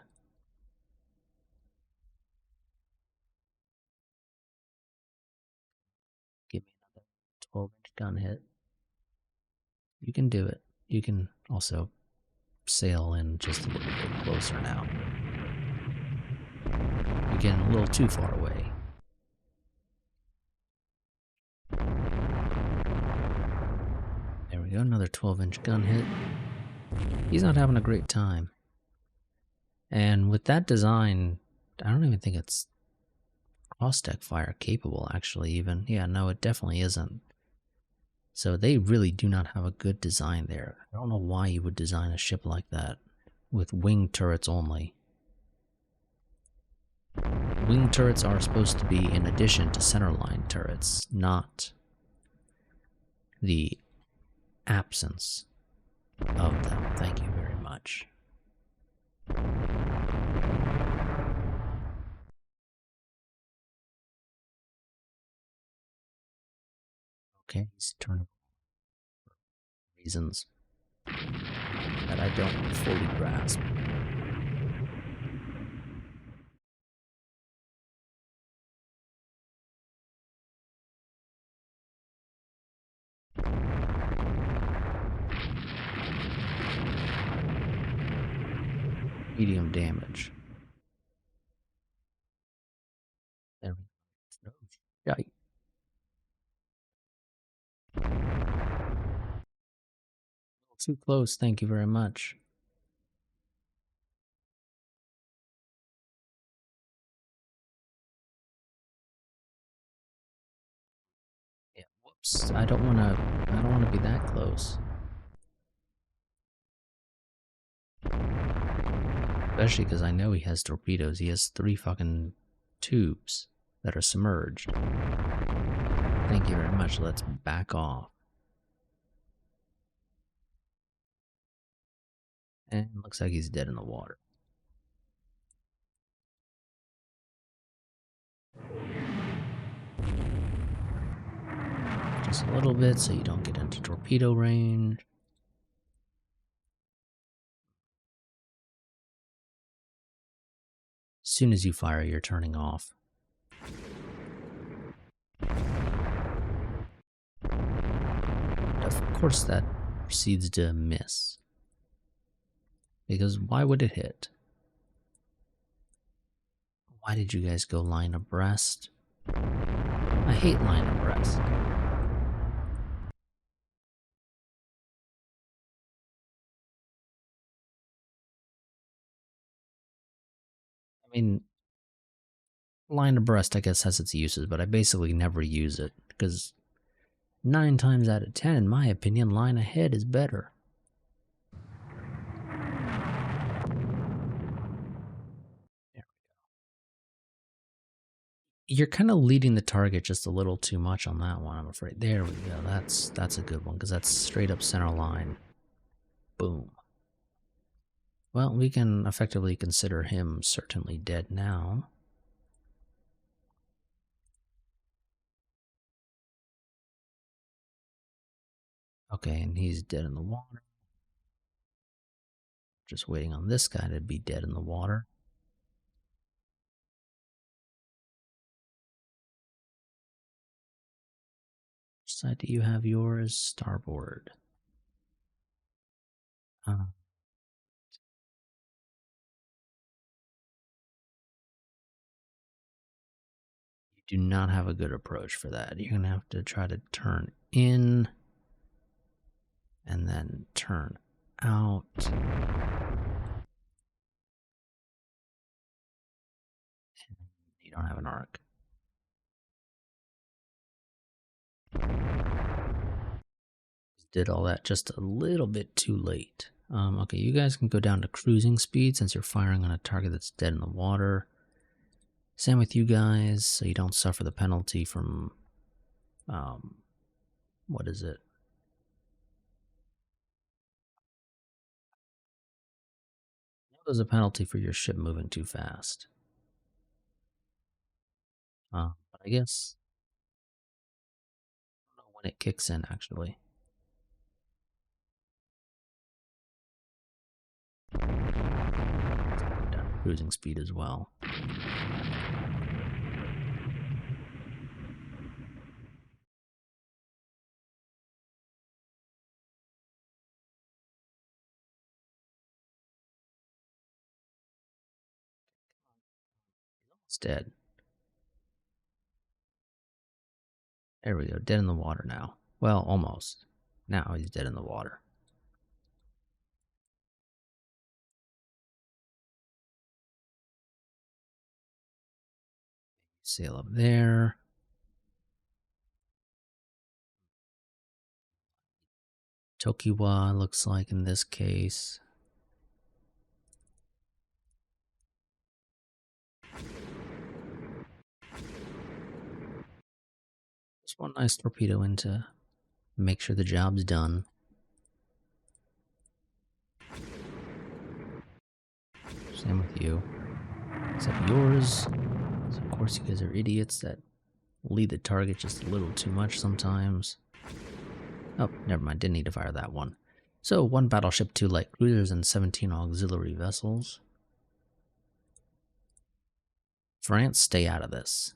Give me another 12-inch gun hit. You can do it. You can also sail in just a little bit closer now. You're getting a little too far away. There we go, another 12-inch gun hit. He's not having a great time. And with that design, I don't even think it's cross-deck fire capable, actually, even. Yeah, no, it definitely isn't. So they really do not have a good design there. I don't know why you would design a ship like that with wing turrets only. Wing turrets are supposed to be in addition to centerline turrets, not the absence of them. Thank you very much. Okay, he's turning for reasons that I don't fully grasp. Medium damage. There we go. Yikes. Too close, thank you very much. Yeah, whoops. I don't wanna be that close. Especially because I know he has torpedoes. He has 3 fucking tubes that are submerged. Thank you very much. Let's back off. And looks like he's dead in the water. Just a little bit so you don't get into torpedo range. As soon as you fire, you're turning off. Of course that proceeds to miss. Because why would it hit? Why did you guys go line abreast? I hate line abreast. I mean, line abreast, I guess, has its uses, but I basically never use it, because 9 times out of 10, in my opinion, line ahead is better. You're kind of leading the target just a little too much on that one, I'm afraid. There we go. That's a good one, because that's straight up center line. Boom. Well, we can effectively consider him certainly dead now. Okay, and he's dead in the water. Just waiting on this guy to be dead in the water. Which side do you have yours? Starboard. Uh, you do not have a good approach for that. You're going to have to try to turn in and then turn out. You don't have an arc. Did all that just a little bit too late. Okay, you guys can go down to cruising speed since you're firing on a target that's dead in the water. Same with you guys, so you don't suffer the penalty from, what is it? There's a penalty for your ship moving too fast. But I guess I don't know when it kicks in actually. Down to cruising speed as well. It's dead. There we go, dead in the water now. Well, almost. Now he's dead in the water. Sail up there. Tokiwa looks like in this case. Just one nice torpedo in to make sure the job's done. Same with you. Except yours. So of course you guys are idiots that lead the target just a little too much sometimes. Oh, never mind. Didn't need to fire that one. So, 1 battleship, 2 light cruisers, and 17 auxiliary vessels. France, stay out of this.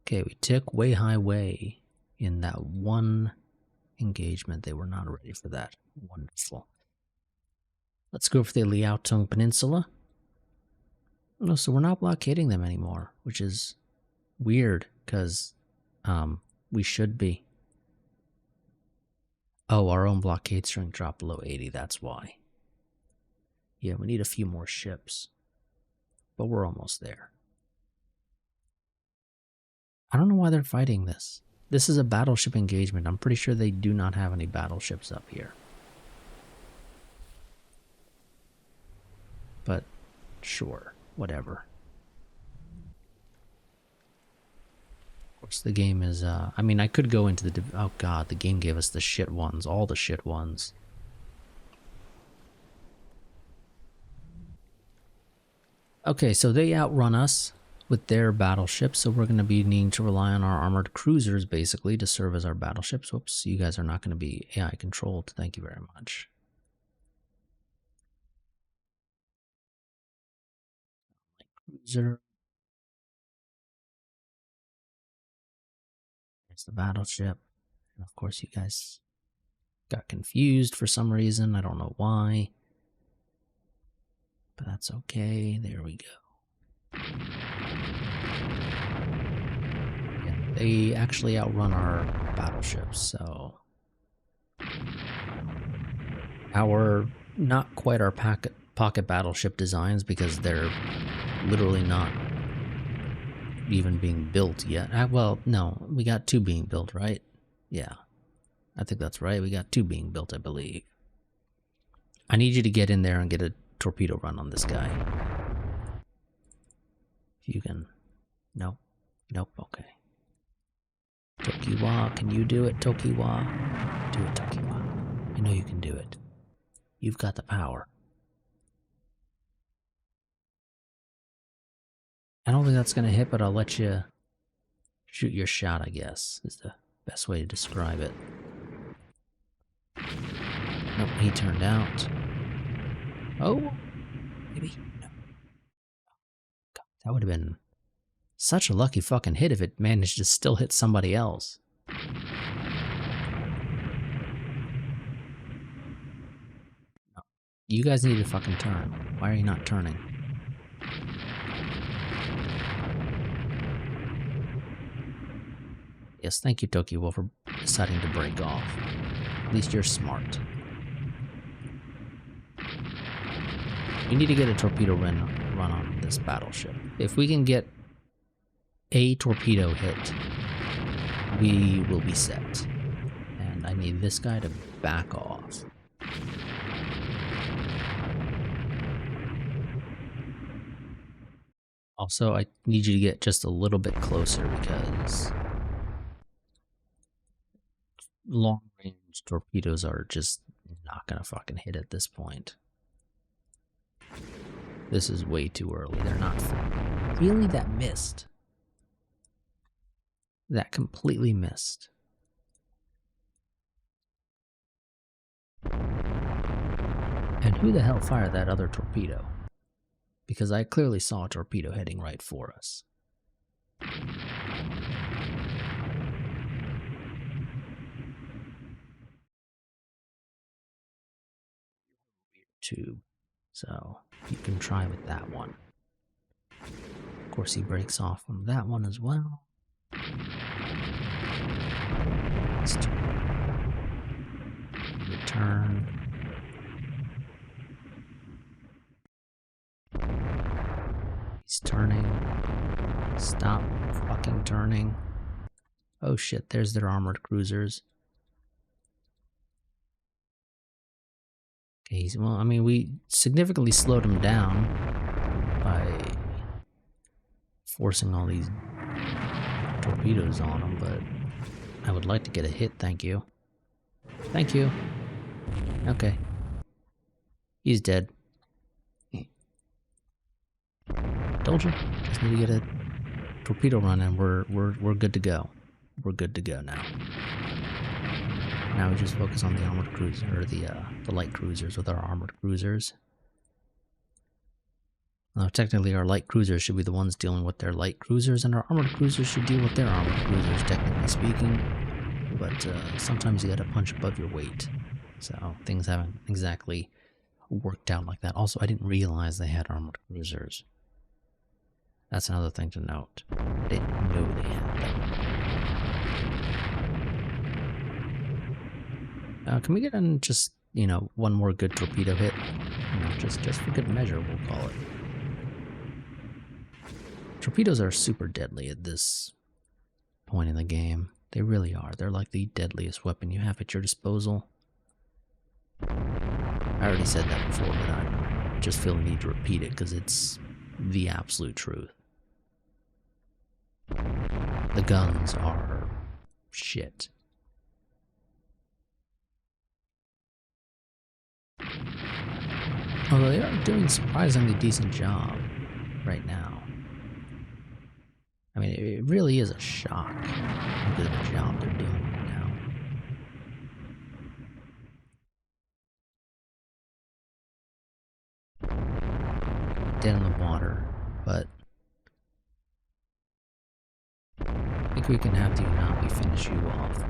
Okay, we took way high way in that one engagement. They were not ready for that. Wonderful. Let's go for the Liaotung Peninsula. No, so we're not blockading them anymore, which is weird, because we should be. Oh, our own blockade strength dropped below 80, that's why. Yeah, we need a few more ships. But we're almost there. I don't know why they're fighting this. This is a battleship engagement. I'm pretty sure they do not have any battleships up here. But, sure, whatever. Of course, the game is, I mean, I could go into the, oh god, the game gave us the shit ones, all the shit ones. Okay, so they outrun us with their battleships, so we're going to be needing to rely on our armored cruisers, basically, to serve as our battleships. Whoops, you guys are not going to be AI controlled. Thank you very much. Cruiser. There's the battleship. And of course, you guys got confused for some reason. I don't know why. But that's okay. There we go. Yeah, they actually outrun our battleships, so... not quite our pocket battleship designs, because they're literally not even being built yet. Well, no, we got 2 being built, right? Yeah, I think that's right. We got 2 being built, I believe. I need you to get in there and get a torpedo run on this guy. If you can. Nope. Nope, okay. Tokiwa, can you do it, Tokiwa? Do it, Tokiwa. I know you can do it. You've got the power. I don't think that's going to hit, but I'll let you shoot your shot, I guess, is the best way to describe it. Nope, he turned out. Oh, maybe. No. God, that would have been such a lucky fucking hit if it managed to still hit somebody else. No. You guys need to fucking turn. Why are you not turning? Yes, thank you, Tokyo, for deciding to break off. At least you're smart. We need to get a torpedo run on this battleship. If we can get a torpedo hit, we will be set. And I need this guy to back off. Also, I need you to get just a little bit closer because long-range torpedoes are just not gonna fucking hit at this point. This is way too early. They're not... Really? That missed. That completely missed. And who the hell fired that other torpedo? Because I clearly saw a torpedo heading right for us. Tube. So you can try with that one. Of course, he breaks off from that one as well. Return. He's turning. Stop fucking turning. Oh shit, there's their armored cruisers. Okay, well, I mean, we significantly slowed him down by forcing all these torpedoes on him, but I would like to get a hit, thank you. Thank you. Okay. He's dead. Told you. Just need to get a torpedo run and we're good to go. We're good to go now. Now we just focus on the armored cruiser, or the light cruisers with our armored cruisers. Now, technically, our light cruisers should be the ones dealing with their light cruisers, and our armored cruisers should deal with their armored cruisers, technically speaking. But sometimes you gotta punch above your weight. So things haven't exactly worked out like that. Also, I didn't realize they had armored cruisers. That's another thing to note. I didn't know they had them. Can we get in just, you know, one more good torpedo hit? You know, just for good measure, we'll call it. Torpedoes are super deadly at this point in the game. They really are. They're like the deadliest weapon you have at your disposal. I already said that before, but I just feel the need to repeat it because it's the absolute truth. The guns are shit. Although they are doing a surprisingly decent job right now. I mean, it really is a shock how good of a job they're doing right now. Dead in the water, but I think we can have the Unabi finish you off.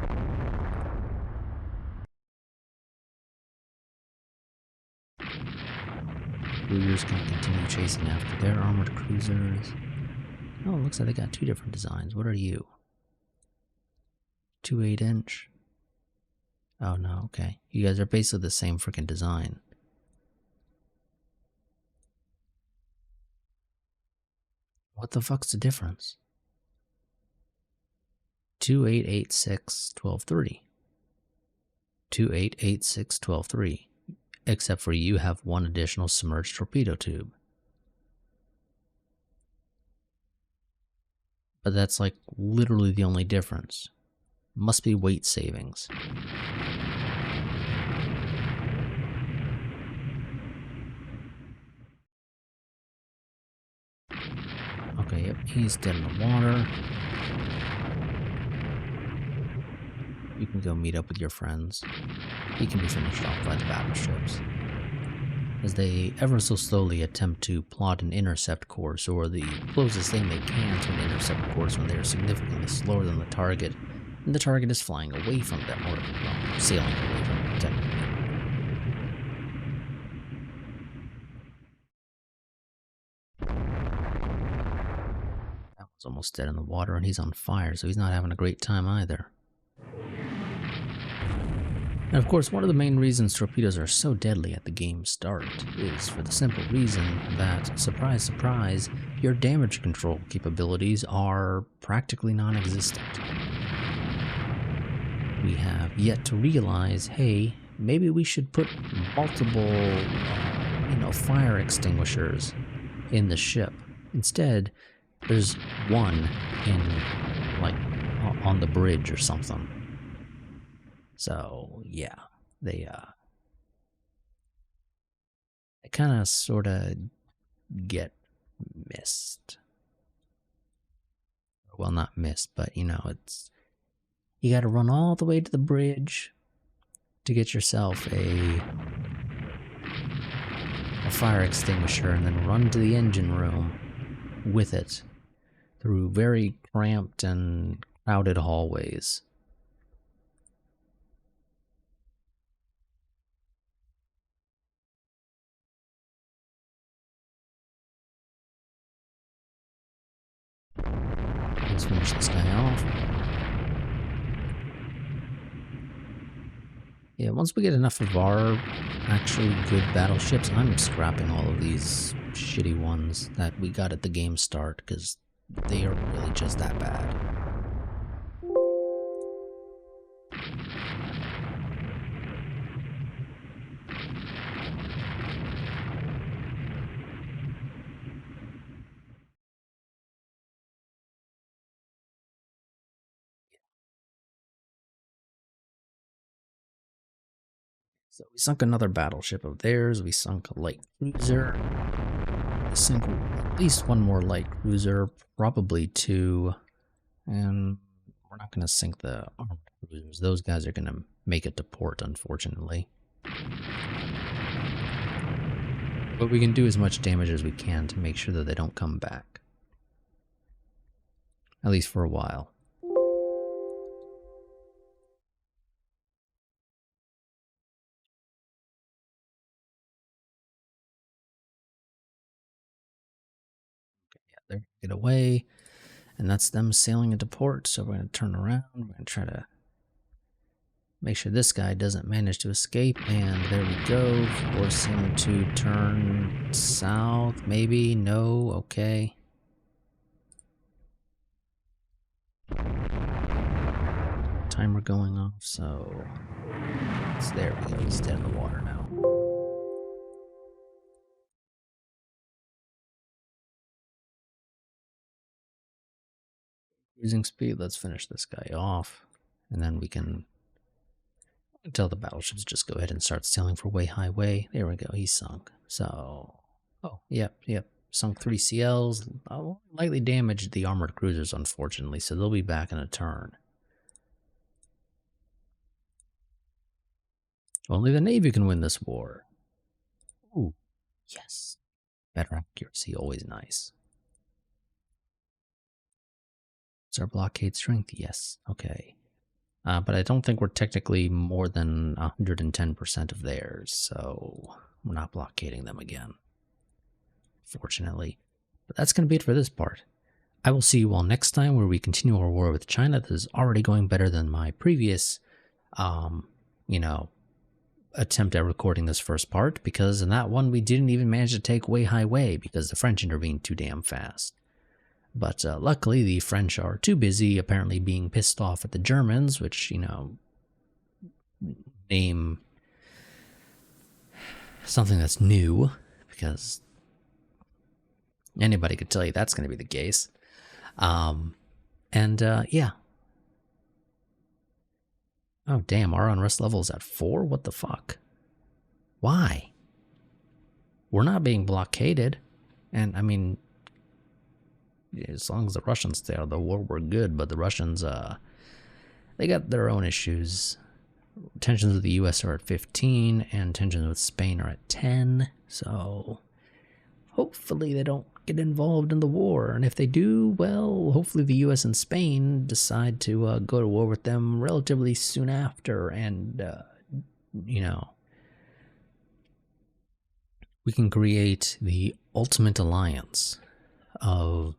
Cruisers can continue chasing after their armored cruisers. Oh, it looks like they got two different designs. What are you? 2 8-inch? Oh no, okay. You guys are basically the same freaking design. What the fuck's the difference? 2886 123. 2886 123. Except for you have one additional submerged torpedo tube. But that's like literally the only difference. Must be weight savings. Okay, yep, he's dead in the water. You can go meet up with your friends. He can be finished off by the battleships. As they ever so slowly attempt to plot an intercept course, or the closest thing they can to an intercept course when they are significantly slower than the target, and the target is flying away from them, or well, sailing away from them, technically. almost dead in the water, and he's on fire, so he's not having a great time either. And of course, one of the main reasons torpedoes are so deadly at the game's start is for the simple reason that, surprise, surprise, your damage control capabilities are practically non-existent. We have yet to realize, hey, maybe we should put multiple, fire extinguishers in the ship. Instead, there's one in, on the bridge or something. So, yeah, they kind of sort of get missed. Well, not missed, but, it's... You got to run all the way to the bridge to get yourself a fire extinguisher and then run to the engine room with it through very cramped and crowded hallways. Let's finish this guy off. Yeah, once we get enough of our actually good battleships, I'm scrapping all of these shitty ones that we got at the game start, because they are really just that bad. So we sunk another battleship of theirs, we sunk a light cruiser, we sunk at least one more light cruiser, probably two, and we're not going to sink the armored cruisers. Those guys are going to make it to port, unfortunately. But we can do as much damage as we can to make sure that they don't come back. At least for a while. They're going to get away, and that's them sailing into port. So we're going to turn around, we're going to try to make sure this guy doesn't manage to escape, and there we go. Force him to turn south, maybe? No? Okay. Timer going off, so there we go. He's dead in the water now. Cruising speed, let's finish this guy off, and then we can tell the battleships just go ahead and start sailing for way highway. There we go, he's sunk. So, oh, yep, sunk 3 CLs, lightly damaged the armored cruisers, unfortunately, so they'll be back in a turn. Only the Navy can win this war. Ooh, yes. Better accuracy, always nice. Is our blockade strength? Yes. Okay. But I don't think we're technically more than 110% of theirs, so we're not blockading them again. Fortunately. But that's going to be it for this part. I will see you all next time where we continue our war with China. This is already going better than my previous, attempt at recording this first part, because in that one we didn't even manage to take way highway because the French intervened too damn fast. But luckily the French are too busy apparently being pissed off at the Germans, which, name something that's new, because anybody could tell you that's going to be the case. Yeah. Oh, damn, our unrest level is at 4? What the fuck? Why? We're not being blockaded. And, I mean, as long as the Russians stay out of the war, we're good. But the Russians, they got their own issues. Tensions with the U.S. are at 15, and tensions with Spain are at 10. So, hopefully they don't get involved in the war, and if they do, well, hopefully the US and Spain decide to go to war with them relatively soon after, and we can create the ultimate alliance of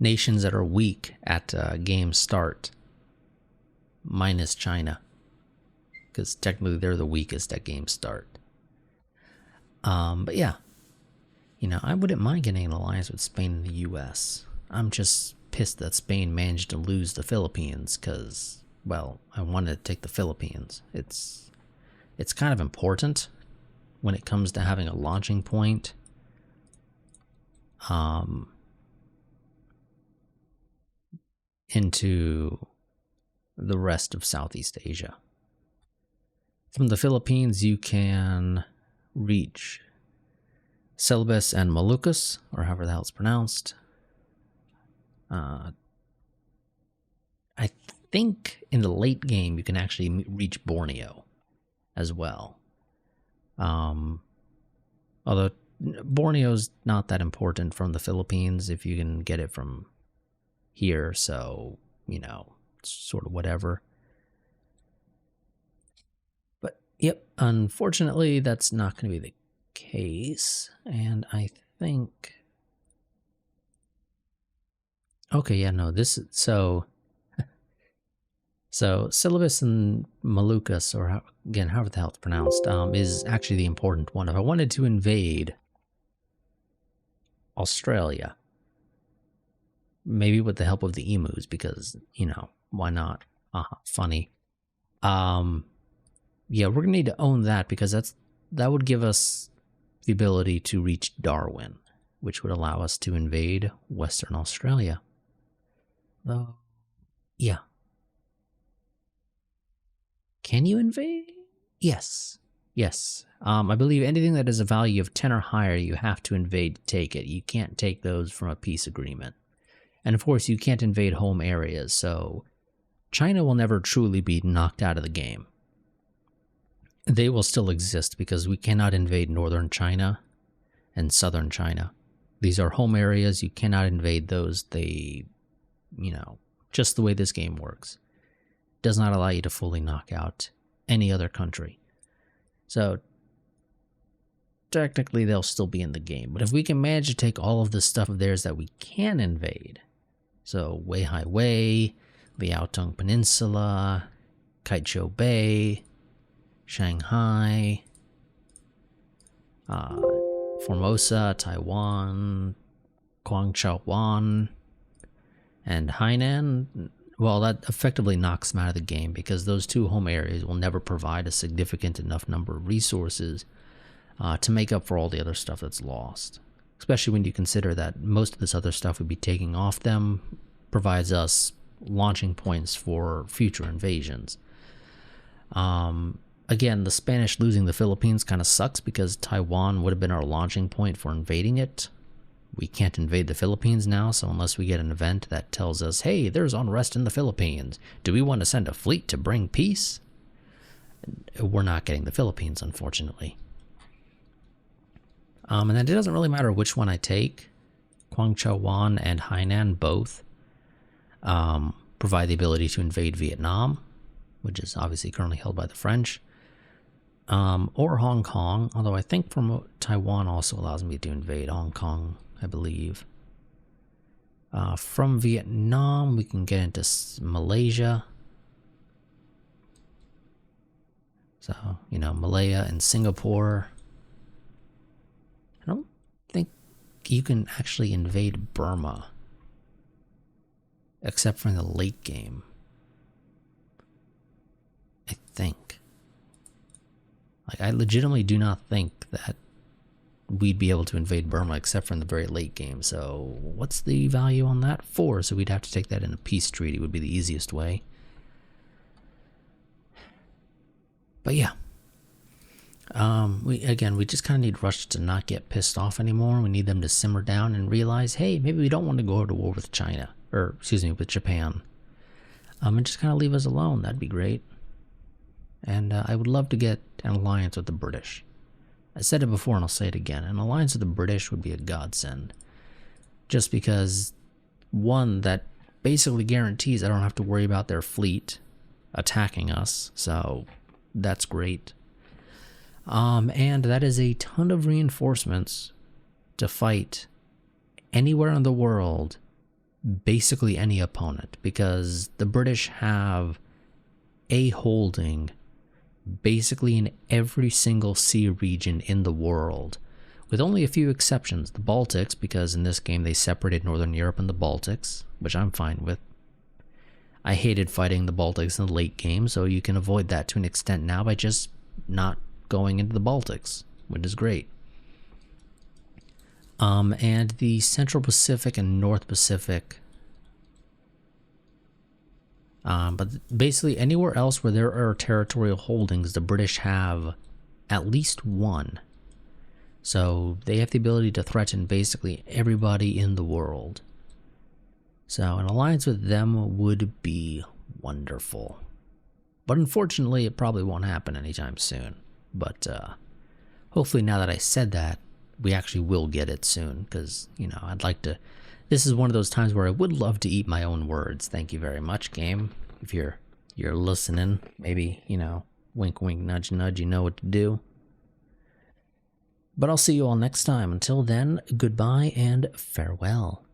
nations that are weak at game start, minus China, because technically they're the weakest at game start. But yeah, I wouldn't mind getting an alliance with Spain and the U.S. I'm just pissed that Spain managed to lose the Philippines because, well, I wanted to take the Philippines. It's kind of important when it comes to having a launching point. Into the rest of Southeast Asia. From the Philippines, you can reach Celebes and Moluccas, or however the hell it's pronounced. I think in the late game you can actually reach Borneo as well. Although Borneo's not that important from the Philippines if you can get it from here, so, sort of whatever. But, yep, unfortunately, that's not going to be the case, and I think... Okay, yeah, no, this... So Celebes and Moluccas, or again, however the hell it's pronounced, is actually the important one. If I wanted to invade Australia, maybe with the help of the emus, because, why not? Funny. Yeah, we're gonna need to own that, because that would give us the ability to reach Darwin, which would allow us to invade Western Australia. Yeah. Can you invade? Yes. Yes. I believe anything that is a value of 10 or higher, you have to invade to take it. You can't take those from a peace agreement. And of course, you can't invade home areas, so China will never truly be knocked out of the game. They will still exist because we cannot invade northern China and southern China. These are home areas. You cannot invade those. They, just the way this game works, does not allow you to fully knock out any other country. So technically, they'll still be in the game. But if we can manage to take all of the stuff of theirs that we can invade, so Weihai Wei, Liaotung Peninsula, Kaichou Bay, Shanghai, Formosa, Taiwan, Guangzhou, and Hainan, well, that effectively knocks them out of the game because those two home areas will never provide a significant enough number of resources to make up for all the other stuff that's lost. Especially when you consider that most of this other stuff we'd be taking off them provides us launching points for future invasions. Again, the Spanish losing the Philippines kind of sucks because Taiwan would have been our launching point for invading it. We can't invade the Philippines now, so unless we get an event that tells us, hey, there's unrest in the Philippines, do we want to send a fleet to bring peace? We're not getting the Philippines, unfortunately. And then it doesn't really matter which one I take. Guangzhou and Hainan both provide the ability to invade Vietnam, which is obviously currently held by the French, or Hong Kong, although I think from Taiwan also allows me to invade Hong Kong, I believe. From Vietnam, we can get into Malaysia. So, Malaya and Singapore. I don't think you can actually invade Burma, except for in the late game. I think. I legitimately do not think that we'd be able to invade Burma except for in the very late game. So what's the value on that? 4, so we'd have to take that in a peace treaty would be the easiest way. But yeah. We just kind of need Russia to not get pissed off anymore. We need them to simmer down and realize, hey, maybe we don't want to go to war with China. Or, with Japan. And just kind of leave us alone. That'd be great. And I would love to get an alliance with the British. I said it before and I'll say it again. An alliance with the British would be a godsend. Just because, one, that basically guarantees I don't have to worry about their fleet attacking us. So, that's great. And that is a ton of reinforcements to fight anywhere in the world basically any opponent, because the British have a holding basically in every single sea region in the world, with only a few exceptions. The Baltics, because in this game they separated Northern Europe and the Baltics, which I'm fine with. I hated fighting the Baltics in the late game, so you can avoid that to an extent now by just not going into the Baltics, which is great. And the Central Pacific and North Pacific. But basically anywhere else where there are territorial holdings, the British have at least one. So they have the ability to threaten basically everybody in the world. So an alliance with them would be wonderful. But unfortunately, it probably won't happen anytime soon. But hopefully now that I said that, we actually will get it soon. Because, you know, I'd like to... This is one of those times where I would love to eat my own words. Thank you very much, game. If you're listening, maybe, you know, wink, wink, nudge, nudge, you know what to do. But I'll see you all next time. Until then, goodbye and farewell.